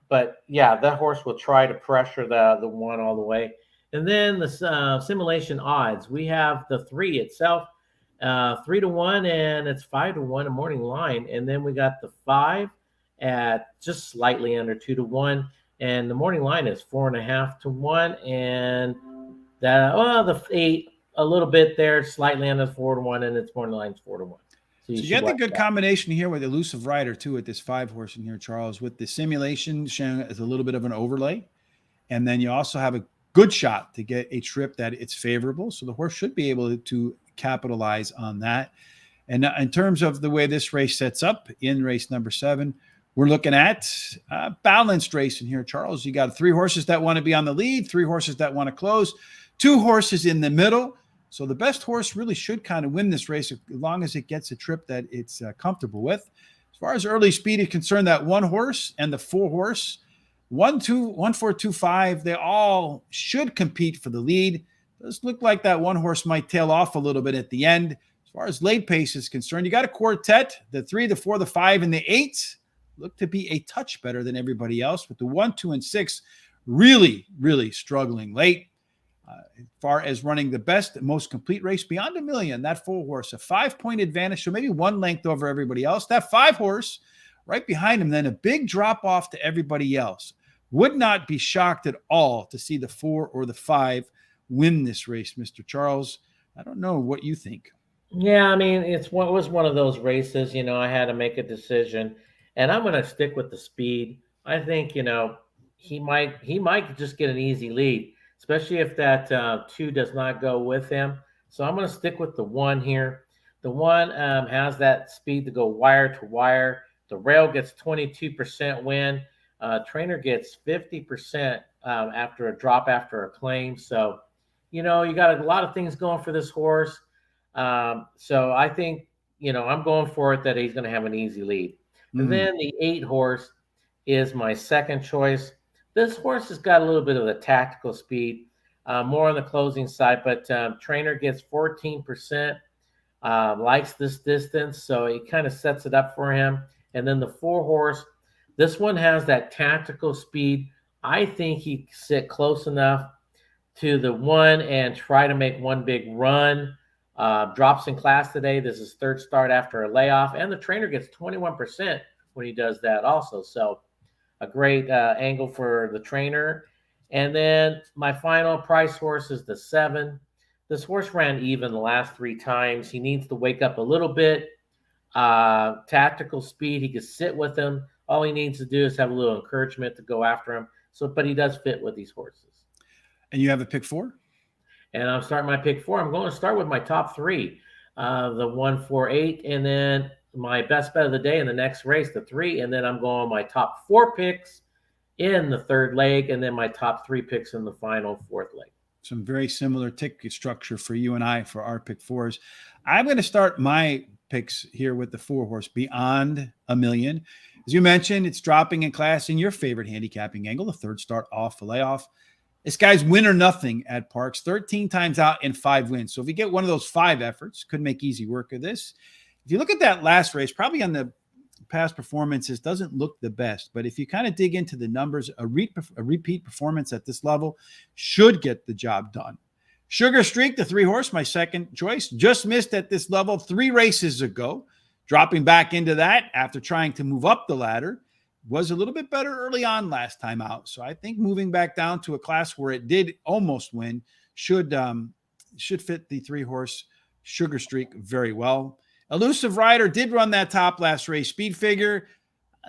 But yeah, that horse will try to pressure the 1 all the way. And then the simulation odds, we have the 3 itself, 3-1, and it's 5-1 a morning line. And then we got the 5 at just slightly under 2-1, and the morning line is 4.5-1, and the 8 a little bit there, slightly under 4-1, and its morning line's 4-1. So you got the good combination here with Elusive Rider too at this 5 horse in here, Charles, with the simulation showing as a little bit of an overlay, and then you also have a good shot to get a trip that it's favorable. So the horse should be able to capitalize on that. And in terms of the way this race sets up in race number 7, we're looking at a balanced race in here, Charles. You got 3 horses that want to be on the lead, 3 horses that want to close, 2 horses in the middle. So the best horse really should kind of win this race as long as it gets a trip that it's comfortable with. As far as early speed is concerned, that 1 horse and the 4 horse, 1, 2, 1, 4, 2, 5, they all should compete for the lead. It does look like that 1 horse might tail off a little bit at the end. As far as late pace is concerned, you got a quartet, the 3, the 4, the 5, and the 8 look to be a touch better than everybody else, with the 1, 2, and 6 really, really struggling late. As far as running the best, most complete race beyond $1 million, that 4 horse, a 5-point advantage, so maybe 1 length over everybody else. That 5 horse right behind him, then a big drop off to everybody else. Would not be shocked at all to see the 4 or the 5 win this race, Mr. Charles. I don't know what you think. Yeah, I mean, it was one of those races, I had to make a decision, and I'm going to stick with the speed. I think, he might just get an easy lead, especially if that 2 does not go with him. So I'm going to stick with the 1 here. The 1 has that speed to go wire to wire. The rail gets 22% win. Trainer gets 50% after a drop after a claim. So, you got a lot of things going for this horse. So I think, I'm going for it that he's going to have an easy lead. And then the 8 horse is my second choice. This horse has got a little bit of the tactical speed, more on the closing side, but trainer gets 14%, likes this distance, so it kind of sets it up for him. And then the 4 horse, this one has that tactical speed. I think he sit close enough to the 1 and try to make one big run. Drops in class today. This is 3rd start after a layoff, and the trainer gets 21% when he does that also. So a great angle for the trainer. And then my final price horse is the 7. This horse ran even the last 3 times. He needs to wake up a little bit. Tactical speed, he can sit with him. All he needs to do is have a little encouragement to go after him. But he does fit with these horses. And you have a pick 4? And I'm starting my pick 4. I'm going to start with my top 3, the 1, 4, 8, and then my best bet of the day in the next race, the 3, and then I'm going my top 4 picks in the 3rd leg, and then my top 3 picks in the final 4th leg. Some very similar ticket structure for you and I for our pick 4s. I'm going to start my picks here with the 4 horse Beyond $1 Million. As you mentioned, it's dropping in class in your favorite handicapping angle, the 3rd start off a layoff. This guy's win or nothing at Parx, 13 times out in 5 wins. So if you get one of those 5 efforts, could make easy work of this. If you look at that last race, probably on the past performances, doesn't look the best. But if you kind of dig into the numbers, a repeat performance at this level should get the job done. Sugar Streak, the 3 horse, my second choice, just missed at this level 3 races ago, dropping back into that after trying to move up the ladder. Was a little bit better early on last time out. So I think moving back down to a class where it did almost win should fit the 3 horse Sugar Streak very well. Elusive Rider did run that top last race speed figure.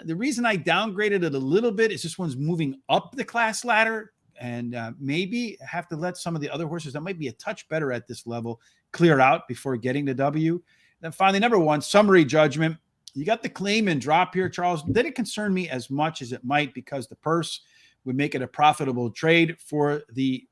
The reason I downgraded it a little bit is this one's moving up the class ladder, and maybe have to let some of the other horses that might be a touch better at this level clear out before getting the W. Then finally, number 1, Summary Judgment. You got the claim and drop here, Charles. Didn't concern me as much as it might because the purse would make it a profitable trade for the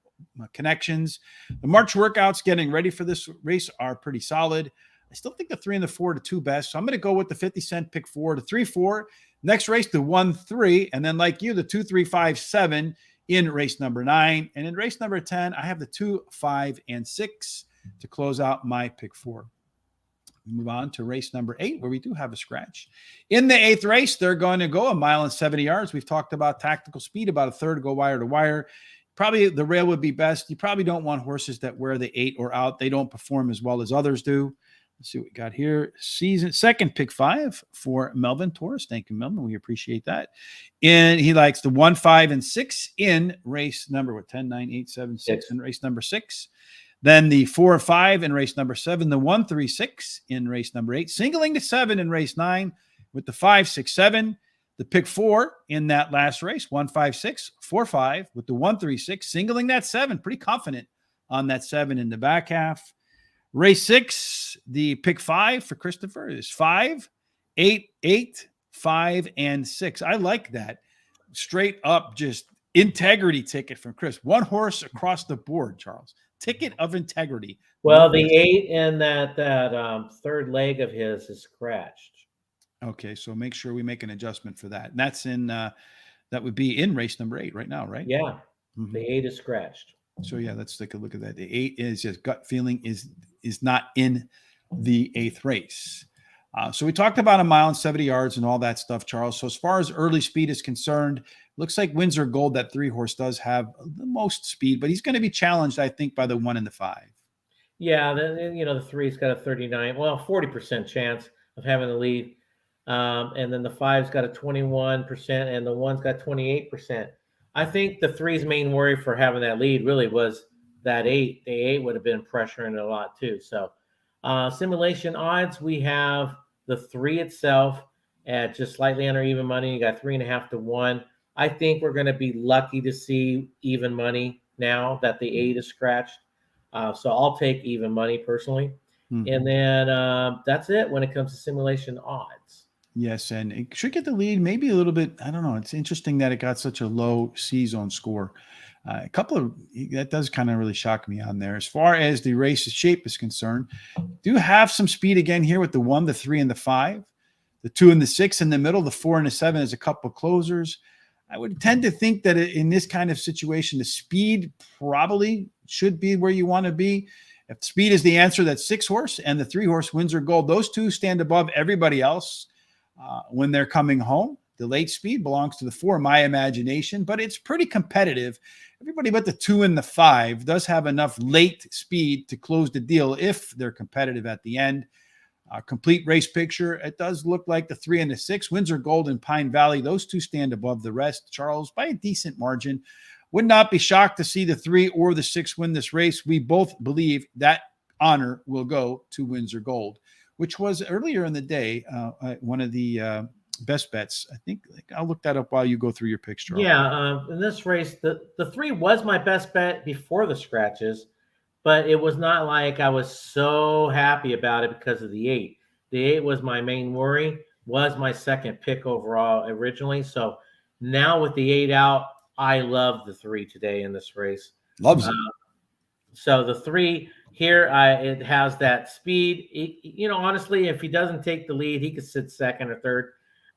connections. The March workouts getting ready for this race are pretty solid. I still think the 3 and the 4 are the two best. So I'm going to go with the 50-cent pick 4, the 3-4. Next race, the 1-3. And then like you, the 2-3-5-7 in race number 9. And in race number 10, I have the 2, 5, and 6 to close out my pick 4. We move on to race number 8, where we do have a scratch. In the 8th race, they're going to go 1 mile and 70 yards. We've talked about tactical speed, about a third go wire to wire. Probably the rail would be best. You probably don't want horses that wear the 8 or out. They don't perform as well as others do. Let's see what we got here. Second pick 5 for Melvin Torres. Thank you, Melvin. We appreciate that. And he likes the 1, 5, and 6 in race number 10, 9, 8, 7, 6 in race number 6. Then the 4 and 5 in race number 7, the 1, 3, 6 in race number 8, singling to 7 in race 9 with the 5, 6, 7. The pick 4 in that last race, 1, 5, 6, 4, 5 with the 1, 3, 6, singling that 7. Pretty confident on that 7 in the back half. Race 6, the pick 5 for Christopher is 5, 8, 8, 5, and 6. I like that. Straight up, just integrity ticket from Chris. One horse across the board, Charles. Ticket of integrity. Well, the 8 in that third leg of his is scratched. Okay, so make sure we make an adjustment for that. And that's in that would be in race number 8 right now, right? Yeah, the 8 is scratched. So yeah, let's take a look at that. The 8 is just gut feeling is not in the 8th race. So we talked about 1 mile and 70 yards and all that stuff, Charles. So as far as early speed is concerned, looks like Windsor Gold, that 3 horse, does have the most speed, but he's going to be challenged, I think, by the 1 and the 5. Yeah, the 3's got a 40% chance of having the lead. And then the 5's got a 21% and the 1's got 28%. I think the 3's main worry for having that lead really was that 8. The 8 would have been pressuring it a lot too. So simulation odds, we have the 3 itself at just slightly under even money. You got 3.5 to 1. I think we're going to be lucky to see even money now that the 8 is scratched. So I'll take even money personally. Mm-hmm. And then that's it when it comes to simulation odds. Yes, and it should get the lead maybe a little bit. I don't know. It's interesting that it got such a low C-zone score. That does kind of really shock me on there. As far as the race's shape is concerned, do have some speed again here with the 1, the 3, and the 5. The 2 and the 6 in the middle. The 4 and the 7 is a couple of closers. I would tend to think that in this kind of situation, the speed probably should be where you want to be. If speed is the answer, that's 6 horse and the 3 horse Windsor Gold. Those two stand above everybody else when they're coming home. The late speed belongs to the 4, my imagination, but it's pretty competitive. Everybody but the 2 and the 5 does have enough late speed to close the deal if they're competitive at the end. Complete race picture, it does look like the 3 and the 6, Windsor Gold and Pine Valley, those two stand above the rest, Charles, by a decent margin. Would not be shocked to see the 3 or the 6 win this race. We both believe that honor will go to Windsor Gold, which was earlier in the day one of the best bets. I think I'll look that up while you go through your picks, Charles. Yeah, in this race, the 3 was my best bet before the scratches. But it was not like I was so happy about it because of the 8. The 8 was my main worry, was my second pick overall originally. So now with the 8 out, I love the 3 today in this race. Loves it. So the 3 here, it has that speed. Honestly, if he doesn't take the lead, he could sit second or third.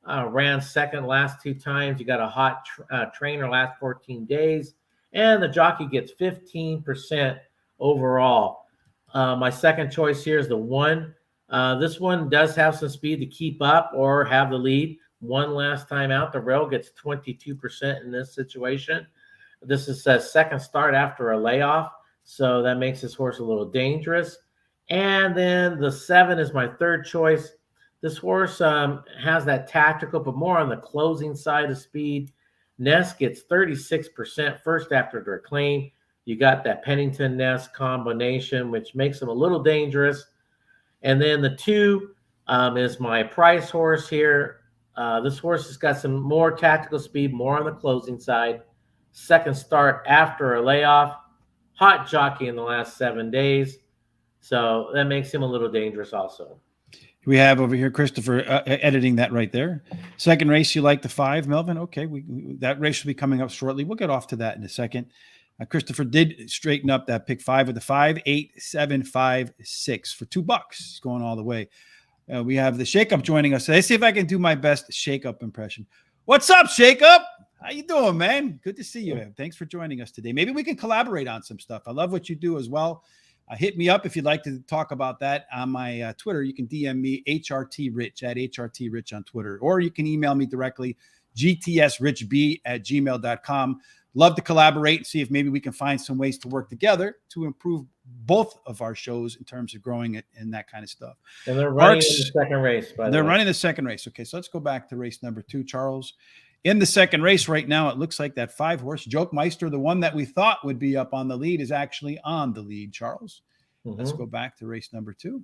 Ran second last 2 times. You got a hot trainer last 14 days. And the jockey gets 15% overall. My second choice here is the 1. This one does have some speed to keep up or have the lead. 1 last time out, the rail gets 22% in this situation. This is a second start after a layoff, so that makes this horse a little dangerous. And then the 7 is my third choice. This horse has that tactical, but more on the closing side of speed. Ness gets 36% first after the reclaim. You got that Pennington-Ness combination, which makes him a little dangerous. And then the 2 is my price horse here. This horse has got some more tactical speed, more on the closing side. Second start after a layoff. Hot jockey in the last 7 days. So that makes him a little dangerous also. We have over here Christopher editing that right there. Second race, you like the 5, Melvin? Okay, that race will be coming up shortly. We'll get off to that in a second. Christopher did straighten up that pick 5 with the 5-8-7-5-6 for $2. He's going all the way. We have the Shakeup joining us. Let's see if I can do my best Shakeup impression. What's up, Shakeup? How you doing, man? Good to see you. Thanks for joining us today. Maybe we can collaborate on some stuff. I love what you do as well. Hit me up if you'd like to talk about that on my Twitter. You can DM me HRTRich at HRTRich on Twitter, or you can email me directly, gtsrichb@gmail.com. Love to collaborate and see if maybe we can find some ways to work together to improve both of our shows in terms of growing it and that kind of stuff. And they're running in the second race, by the way. They're running the second race. Okay, so let's go back to race number 2, Charles. In the second race right now, it looks like that 5-horse, Joke Meister, the one that we thought would be up on the lead, is actually on the lead, Charles. Let's go back to race number 2.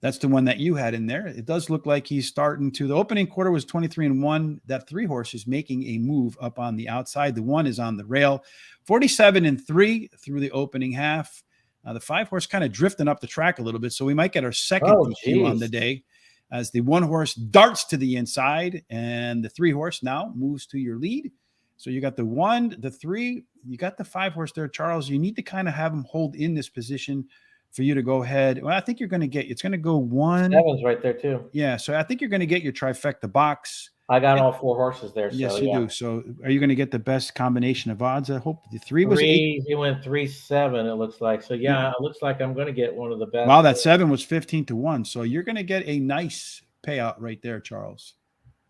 That's the one that you had in there. It does look like he's starting to. The opening quarter was 23-1. That 3-horse is making a move up on the outside. The 1 is on the rail. 47-3 through the opening half. The 5-horse kind of drifting up the track a little bit, so we might get our second DQ on the day as the 1-horse darts to the inside, and the 3-horse now moves to your lead. So you got the 1, the 3, you got the 5-horse there, Charles. You need to kind of have him hold in this position for you to go ahead. Well, I think you're going to get, it's going to go 1. 7's right there too. Yeah. So I think you're going to get your trifecta box. I got all 4 horses there. Yes, so, you do. So are you going to get the best combination of odds? I hope the 3 was 8. He went 3-7, it looks like. So yeah, it looks like I'm going to get one of the best. Wow, that 7 was 15-1. So you're going to get a nice payout right there, Charles.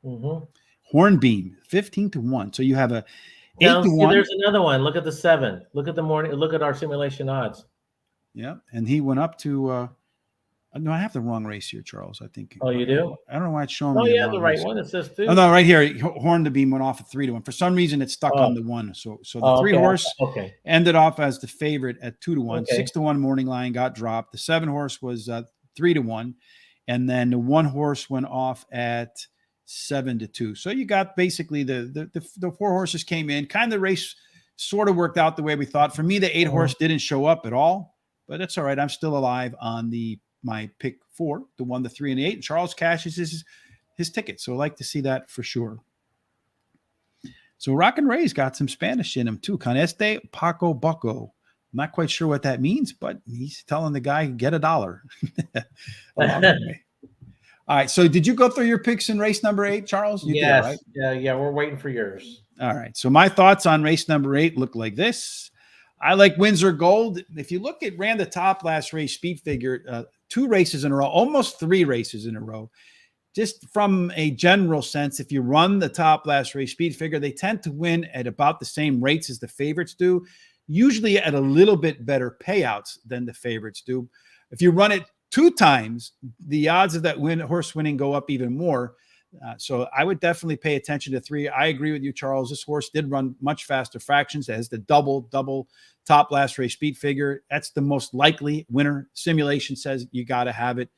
Hornbeam, 15-1. So you have a 8-1. There's another one. Look at the 7. Look at the morning. Look at our simulation odds. Yeah, and he went up to. No, I have the wrong race here, Charles. I think. Oh, you do? I don't know why it's showing me. Oh, yeah, the right one. It says 2. Oh no, right here. Hornbeam went off at 3-1. For some reason, it's stuck on the 1. So the 3-horse ended off as the favorite at 2-1. 6-1 morning line got dropped. The 7-horse was 3-1, and then the 1-horse went off at 7-2. So you got basically the 4 horses came in. Kind of the race sort of worked out the way we thought. For me, the 8-horse didn't show up at all, but that's all right. I'm still alive on my pick 4, the 1, the 3, and the 8. Charles cashes his ticket. So I like to see that for sure. So Rockin' Ray's got some Spanish in him too. Con este Paco Bucco. I'm not quite sure what that means, but he's telling the guy, get $1. All right. So did you go through your picks in race number 8, Charles? You yes. did, right? Yeah. We're waiting for yours. All right. So my thoughts on race number 8 look like this. I like Windsor Gold. If you look at ran the top last race speed figure, 2 races in a row, almost 3 races in a row. Just from a general sense, if you run the top last race speed figure, they tend to win at about the same rates as the favorites do, usually at a little bit better payouts than the favorites do. If you run it 2 times, the odds of that horse winning go up even more. So I would definitely pay attention to 3. I agree with you, Charles. This horse did run much faster fractions. It has the double top last race speed figure. That's the most likely winner. Simulation says you got to have it.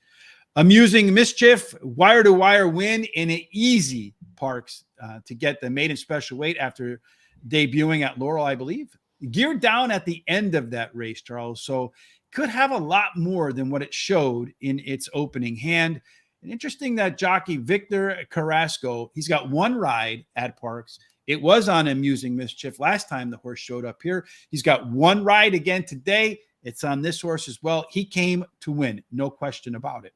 Amusing Mischief, wire to wire win in an easy Parx to get the maiden special weight after debuting at Laurel, I believe. Geared down at the end of that race, Charles. So could have a lot more than what it showed in its opening hand. And interesting that jockey Victor Carrasco, he's got 1 ride at Parx. It was on Amusing Mischief last time the horse showed up here. He's got 1 ride again today. It's on this horse as well. He came to win, no question about it.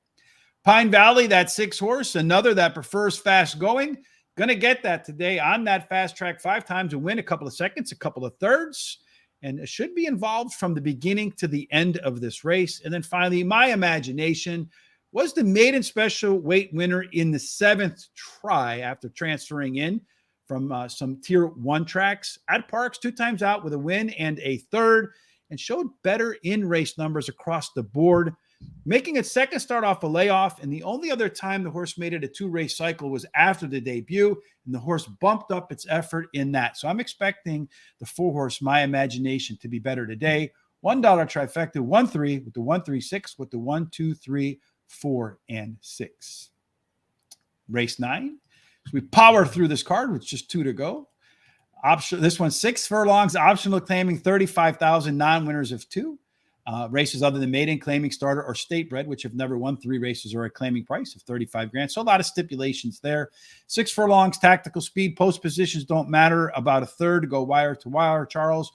Pine Valley, that 6-horse, another that prefers fast going. Going to get that today on that fast track 5 times and win a couple of seconds, a couple of thirds. And it should be involved from the beginning to the end of this race. And then finally, My Imagination was the maiden special weight winner in the 7th try after transferring in from some tier 1 tracks at Parx, 2 times out with a win and a third, and showed better in race numbers across the board, making its second start off a layoff. And the only other time the horse made it a 2-race cycle was after the debut, and the horse bumped up its effort in that. So I'm expecting the 4-horse My Imagination to be better today. $1 trifecta, 1-3 with the 1-3-6 with the 1-2-3 4 and 6. Race 9. So we power through this card with just 2 to go. This one 6 furlongs, optional claiming 35,000, non-winners of 2. Races other than maiden, claiming starter, or state bred, which have never won 3 races or a claiming price of 35 grand. So a lot of stipulations there. 6 furlongs, tactical speed, post positions don't matter. About a third go wire to wire, Charles.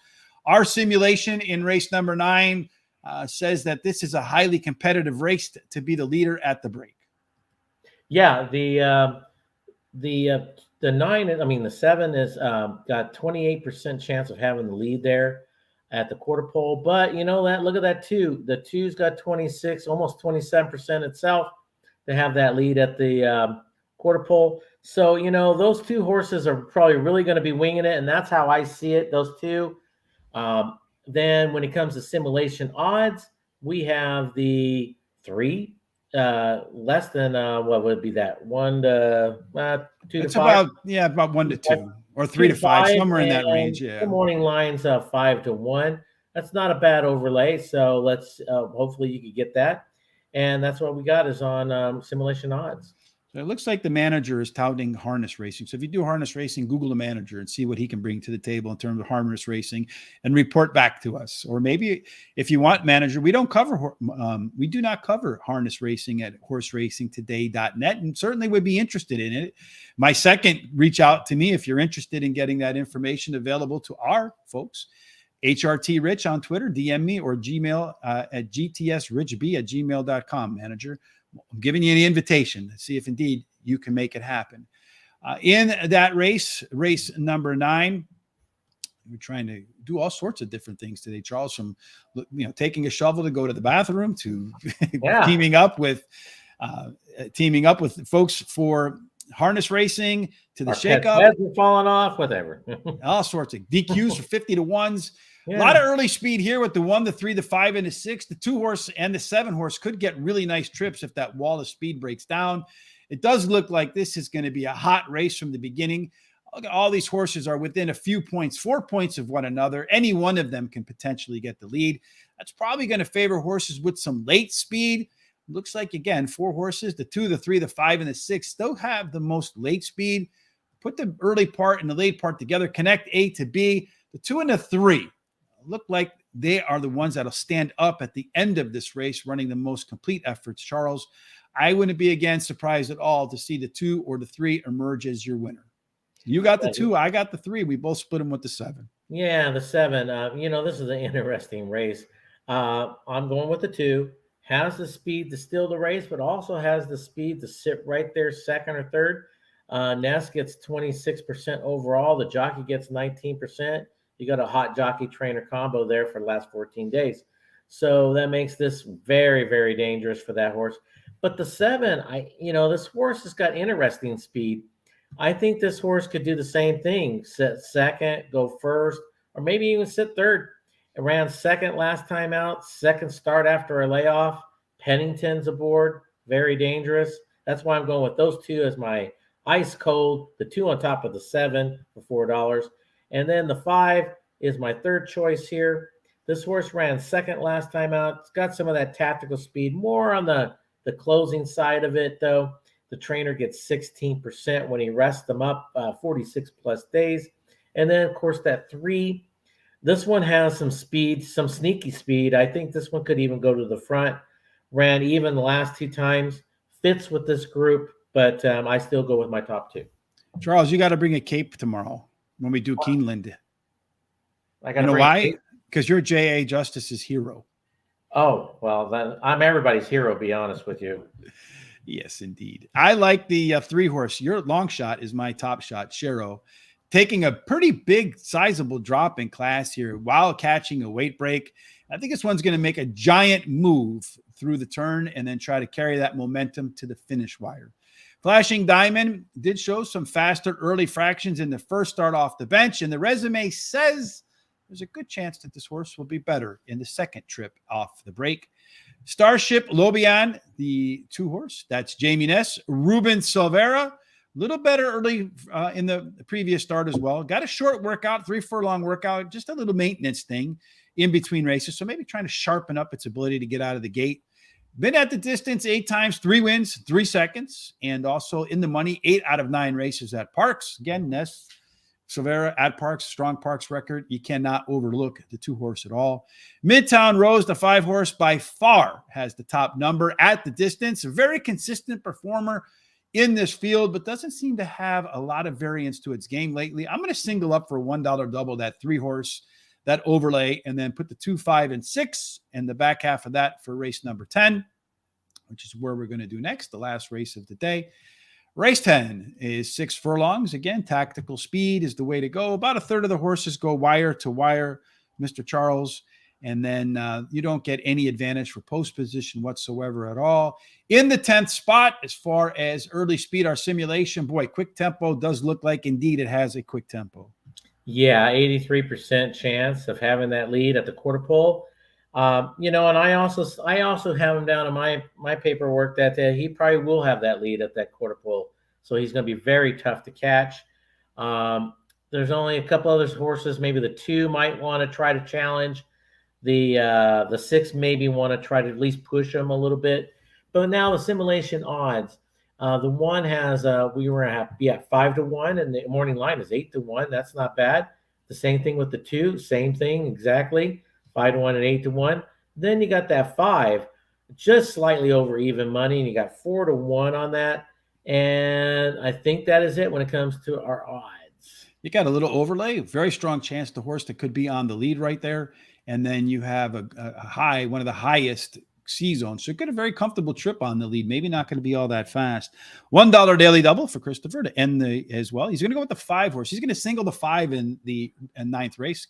Our simulation in race number 9 says that this is a highly competitive race to be the leader at the break. Yeah, the 9, I mean the 7 is got 28% chance of having the lead there at the quarter pole. But you know that look at that 2. The 2's got 26, almost 27% itself to have that lead at the quarter pole. So you know those 2 horses are probably really going to be winging it, and that's how I see it. Those 2. Then when it comes to simulation odds, we have the 3 less than what would be that 1 to 2 It's to 5. about 1 to 2 or 3 to 5, somewhere in that range. Yeah. The morning lines 5 to 1. That's not a bad overlay. So let's hopefully you could get that, and that's what we got is on simulation odds. So it looks like the manager is touting harness racing. So if you do harness racing, Google the manager and see what he can bring to the table in terms of harness racing and report back to us. Or maybe if you want manager, we do not cover harness racing at horseracingtoday.net, and certainly would be interested in it. My second, reach out to me if you're interested in getting that information available to our folks. HRT Rich on Twitter, DM me, or Gmail at gtsrichb@gmail.com, manager. I'm giving you the invitation to see if indeed you can make it happen. In that race number 9, we're trying to do all sorts of different things today, Charles, from taking a shovel to go to the bathroom to teaming up with folks for harness racing to the shakeup. Heads are falling off, whatever. All sorts of DQs for 50 to 1s. Yeah. A lot of early speed here with the 1, the 3, the 5, and the 6. The 2 horse and the 7 horse could get really nice trips if that wall of speed breaks down. It does look like this is going to be a hot race from the beginning. All these horses are within a few points, 4 points of one another. Any one of them can potentially get the lead. That's probably going to favor horses with some late speed. Looks like, again, 4 horses, the 2, the 3, the 5, and the 6 still have the most late speed. Put the early part and the late part together, connect A to B. The 2 and the 3 look like they are the ones that'll stand up at the end of this race, running the most complete efforts. Charles, I wouldn't be, again, surprised at all to see the 2 or the 3 emerge as your winner. You got the 2, I got the 3. We both split them with the 7. Yeah, the 7. This is an interesting race. I'm going with the 2. Has the speed to steal the race, but also has the speed to sit right there, second or third. Ness gets 26% overall. The jockey gets 19%. You got a hot jockey trainer combo there for the last 14 days. So that makes this very, very dangerous for that horse. But the 7, this horse has got interesting speed. I think this horse could do the same thing. Sit second, go first, or maybe even sit third. It ran second last time out, second start after a layoff. Pennington's aboard, very dangerous. That's why I'm going with those 2 as my ice cold, the 2 on top of the 7 for $4. And then the 5 is my third choice here. This horse ran second last time out. It's got some of that tactical speed, more on the closing side of it, though. The trainer gets 16% when he rests them up 46 plus days. And then, of course, that 3, this one has some speed, some sneaky speed. I think this one could even go to the front. Ran even the last 2 times. Fits with this group, but I still go with my top 2. Charles, you got to bring a cape tomorrow when we do Keeneland. You know why? Because you're J.A. Justice's hero. Oh, well, then I'm everybody's hero, be honest with you. Yes, indeed. I like the 3 horse. Your long shot is my top shot, Shero, taking a pretty big, sizable drop in class here while catching a weight break. I think this one's going to make a giant move through the turn and then try to carry that momentum to the finish wire. Flashing Diamond did show some faster early fractions in the first start off the bench, and the resume says there's a good chance that this horse will be better in the second trip off the break. Starship Lobian, the 2 horse, that's Jamie Ness. Ruben Silvera, a little better early in the previous start as well. Got a short workout, 3 furlong workout, just a little maintenance thing in between races. So maybe trying to sharpen up its ability to get out of the gate. Been at the distance 8 times, 3 wins, 3 seconds, and also in the money 8 out of 9 races at Parx. Again, Ness, Silvera at Parx, strong Parx record. You cannot overlook the 2 horse at all. Midtown Rose, the 5 horse, by far has the top number at the distance. A very consistent performer in this field, but doesn't seem to have a lot of variance to its game lately. I'm going to single up for a $1 double that 3 horse that overlay, and then put the 2, 5, and 6 and the back half of that for race number 10, which is where we're going to do next, the last race of the day. Race 10 is 6 furlongs. Again, tactical speed is the way to go. About a third of the horses go wire to wire, Mr. Charles. And then you don't get any advantage for post position whatsoever at all. In the 10th spot, as far as early speed, our simulation, boy, quick tempo does look like indeed it has a quick tempo. Yeah, 83% chance of having that lead at the quarter pole. And I also have him down in my paperwork that he probably will have that lead at that quarter pole. So he's going to be very tough to catch. There's only a couple other horses. Maybe the 2 might want to try to challenge. The 6 maybe want to try to at least push him a little bit. But now the simulation odds. The 1 has we were at 5-1, and the morning line is 8-1. That's not bad. The same thing with the 2, same thing exactly, 5-1 and 8-1. Then you got that 5, just slightly over even money, and you got 4-1 on that. And I think that is it when it comes to our odds. You got a little overlay, very strong chance the horse that could be on the lead right there. And then you have a high, one of the highest C zones. So get a very comfortable trip on the lead. Maybe not going to be all that fast. $1 daily double for Christopher to end as well. He's going to go with the 5 horse. He's going to single the 5 in the 9th race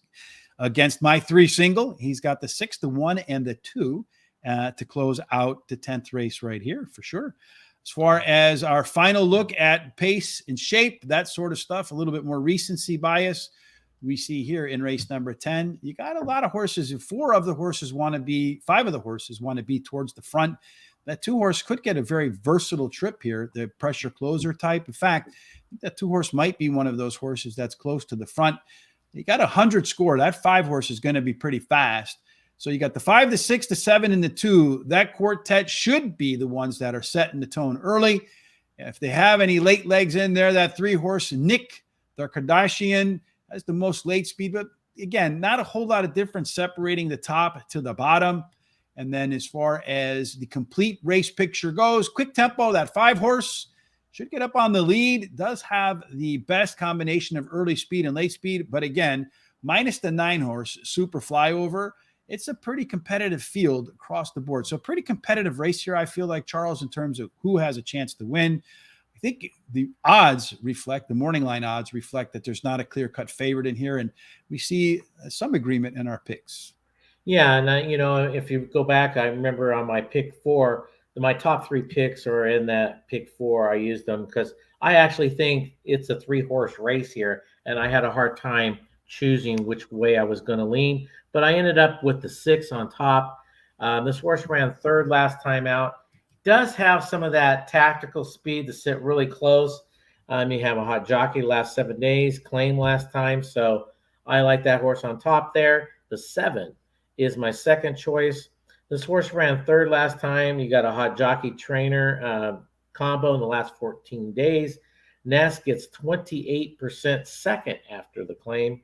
against my 3 single. He's got the 6-1 and the 2 to close out the 10th race right here for sure. As far as our final look at pace and shape, that sort of stuff, a little bit more recency bias. We see here in race number 10, you got a lot of horses. 5 of the horses want to be towards the front. That 2 horse could get a very versatile trip here, the pressure closer type. In fact, that 2 horse might be one of those horses that's close to the front. You got 100 score. That 5 horse is going to be pretty fast. So you got the 5, the 6, the 7, and the 2. That quartet should be the ones that are setting the tone early. If they have any late legs in there, that 3 horse, Nick, the Kardashian, has the most late speed, but again, not a whole lot of difference separating the top to the bottom. And then as far as the complete race picture goes, quick tempo, that 5 horse should get up on the lead, does have the best combination of early speed and late speed. But again, minus the 9 horse, Super Flyover, it's a pretty competitive field across the board. So pretty competitive race here, I feel like, Charles, in terms of who has a chance to win. I think the odds reflect, the morning line odds reflect that there's not a clear-cut favorite in here, and we see some agreement in our picks. Yeah, and if you go back, I remember on my pick 4, my top 3 picks are in that pick 4. I used them because I actually think it's a 3-horse race here, and I had a hard time choosing which way I was going to lean, but I ended up with the 6 on top. This horse ran 3rd last time out. Does have some of that tactical speed to sit really close. You have a hot jockey last 7 days, claim last time. So I like that horse on top there. The 7 is my second choice. This horse ran 3rd last time. You got a hot jockey trainer combo in the last 14 days. Ness gets 28% second after the claim.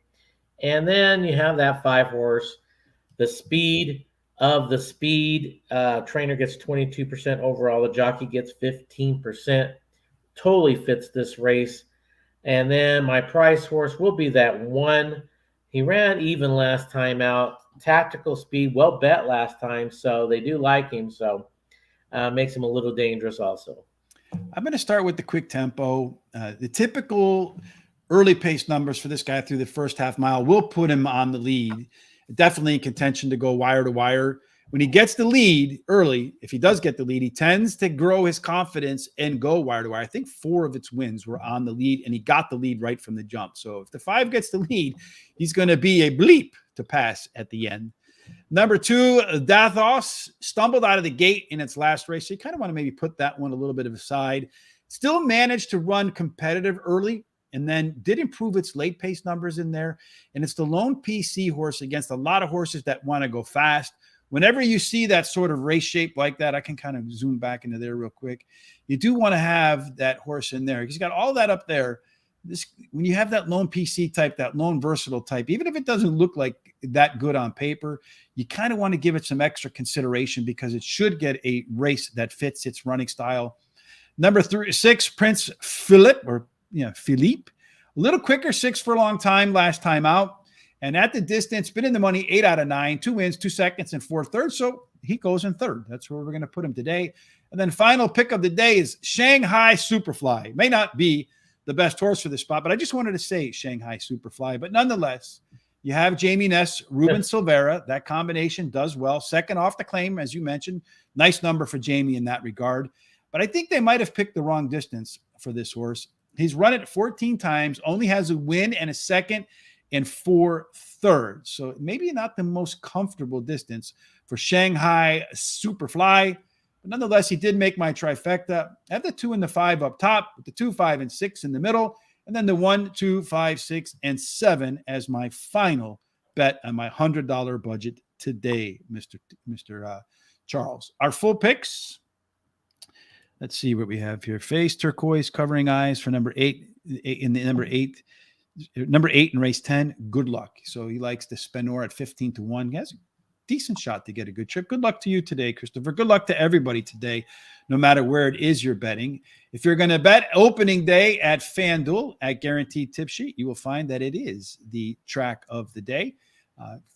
And then you have that 5 horse, the speed of the speed. Trainer gets 22% overall. The jockey gets 15%. Totally fits this race. And then my price horse will be that 1. He ran even last time out. Tactical speed, well bet last time. So they do like him. So makes him a little dangerous also. I'm going to start with the quick tempo. The typical early pace numbers for this guy through the first half mile will put him on the lead. Definitely in contention to go wire to wire. When he gets the lead early, if he does get the lead, he tends to grow his confidence and go wire to wire. I think 4 of its wins were on the lead, and he got the lead right from the jump. So if the 5 gets the lead, he's going to be a bleep to pass at the end. Number 2, Dathos stumbled out of the gate in its last race. So you kind of want to maybe put that one a little bit of aside. Still managed to run competitive early, and then did improve its late pace numbers in there. And it's the lone PC horse against a lot of horses that want to go fast. Whenever you see that sort of race shape like that, I can kind of zoom back into there real quick. You do want to have that horse in there. He's got all that up there. When you have that lone PC type, that lone versatile type, even if it doesn't look like that good on paper, you kind of want to give it some extra consideration because it should get a race that fits its running style. Number 6, Prince Philip, Philippe, a little quicker, 6 furlong time last time out. And at the distance, been in the money 8 out of 9, 2 wins, 2 seconds, and 4 thirds. So he goes in third. That's where we're going to put him today. And then final pick of the day is Shanghai Superfly. May not be the best horse for this spot, but I just wanted to say Shanghai Superfly. But nonetheless, you have Jamie Ness, Ruben Silvera. That combination does well. Second off the claim, as you mentioned. Nice number for Jamie in that regard. But I think they might have picked the wrong distance for this horse. He's run it 14 times, only has a win and a second and 4 thirds. So maybe not the most comfortable distance for Shanghai Superfly. But nonetheless, he did make my trifecta. I have the 2 and the 5 up top, with the 2, 5, and 6 in the middle, and then the 1, 2, 5, 6, and 7 as my final bet on my $100 budget today, Mr. Charles. Our full picks. Let's see what we have here. Face turquoise covering eyes for number 8 in the number 8 in race 10. Good luck. So he likes the Spenor at 15 to 1. He has a decent shot to get a good trip. Good luck to you today, Christopher. Good luck to everybody today, no matter where it is you're betting. If you're going to bet opening day at FanDuel at Guaranteed Tip Sheet, you will find that it is the track of the day.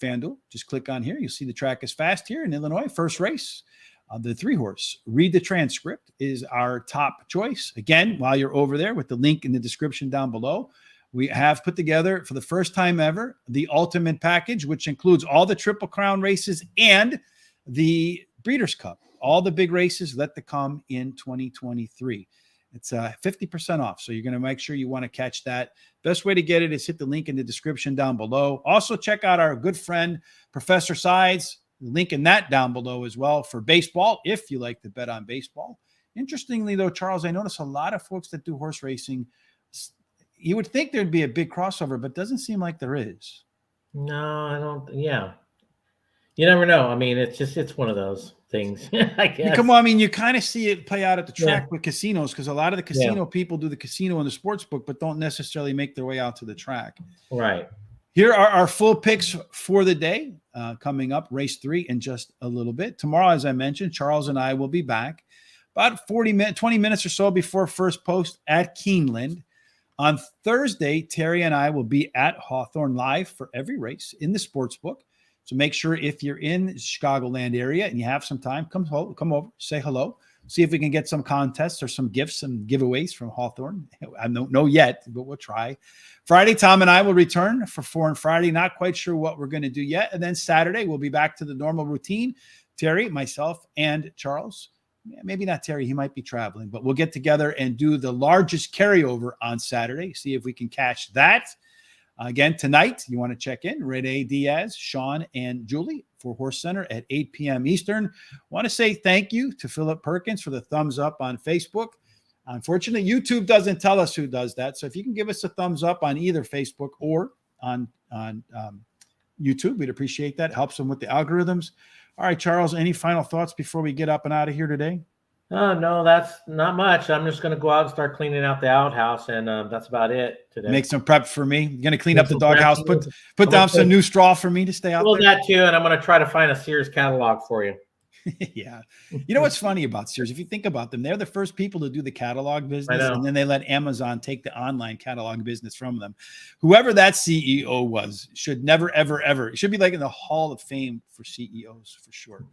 FanDuel, just click on here. You'll see the track is fast here in Illinois. First race. The 3-horse, Read the Transcript, is our top choice. Again, while you're over there with the link in the description down below, we have put together for the first time ever the ultimate package, which includes all the Triple Crown races and the Breeders' Cup. All the big races yet to come in 2023. It's 50% off, so you're going to make sure you want to catch that. Best way to get it is hit the link in the description down below. Also, check out our good friend, Professor Sides. Linking that down below as well for baseball, if you like to bet on baseball. Interestingly, though, Charles, I notice a lot of folks that do horse racing, you would think there'd be a big crossover, but it doesn't seem like there is. No, I don't. Yeah. You never know. I mean, it's one of those things, I guess. Come on, I mean, you kind of see it play out at the track with casinos, because a lot of the casino people do the casino and the sports book, but don't necessarily make their way out to the track. Right. Here are our full picks for the day coming up, race 3 in just a little bit. Tomorrow, as I mentioned, Charles and I will be back about 20 minutes or so before first post at Keeneland. On Thursday, Terry and I will be at Hawthorne live for every race in the sports book. So make sure if you're in the Chicagoland area and you have some time, come over, say hello. See if we can get some contests or some gifts and giveaways from Hawthorne. I don't know yet, but we'll try. Friday, Tom and I will return for 4 and Friday. Not quite sure what we're going to do yet. And then Saturday, we'll be back to the normal routine. Terry, myself, and Charles. Maybe not Terry. He might be traveling. But we'll get together and do the largest carryover on Saturday. See if we can catch that. Again, tonight, you want to check in. Rene Diaz, Sean, and Julie for Horse Center at 8 p.m. Eastern. Want to say thank you to Philip Perkins for the thumbs up on Facebook. Unfortunately, YouTube doesn't tell us who does that. So if you can give us a thumbs up on either Facebook or on YouTube, we'd appreciate that. Helps them with the algorithms. All right, Charles, any final thoughts before we get up and out of here today? No, that's not much. I'm just going to go out and start cleaning out the outhouse, and that's about it today. Make some prep for me. You're going to clean up the doghouse. Put down some new straw for me to stay out there. Well, that too, and I'm going to try to find a Sears catalog for you. Yeah. You know what's funny about Sears? If you think about them, they're the first people to do the catalog business, and then they let Amazon take the online catalog business from them. Whoever that CEO was should never, ever, ever. It should be like in the Hall of Fame for CEOs for sure.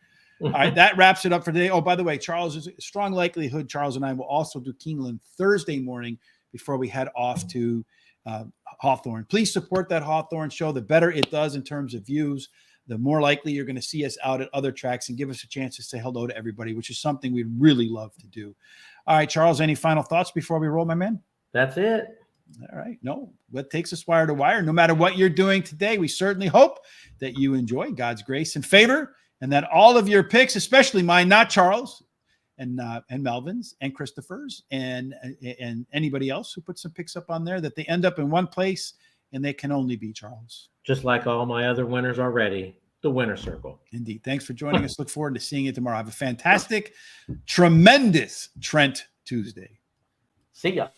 All right, that wraps it up for today. Oh, by the way, Charles, is a strong likelihood Charles and I will also do Keeneland Thursday morning before we head off to Hawthorne. Please support that Hawthorne show. The better it does in terms of views, the more likely you're going to see us out at other tracks and give us a chance to say hello to everybody, which is something we'd really love to do. All right, Charles, any final thoughts before we roll, my man? That's it. All right. No, what takes us wire to wire? No matter what you're doing today, we certainly hope that you enjoy God's grace and favor, and that all of your picks, especially mine, not Charles, and Melvin's and Christopher's and anybody else who put some picks up on there, that they end up in one place and they can only be Charles. Just like all my other winners already, the winner circle. Indeed. Thanks for joining us. Look forward to seeing you tomorrow. Have a fantastic, tremendous Trent Tuesday. See ya.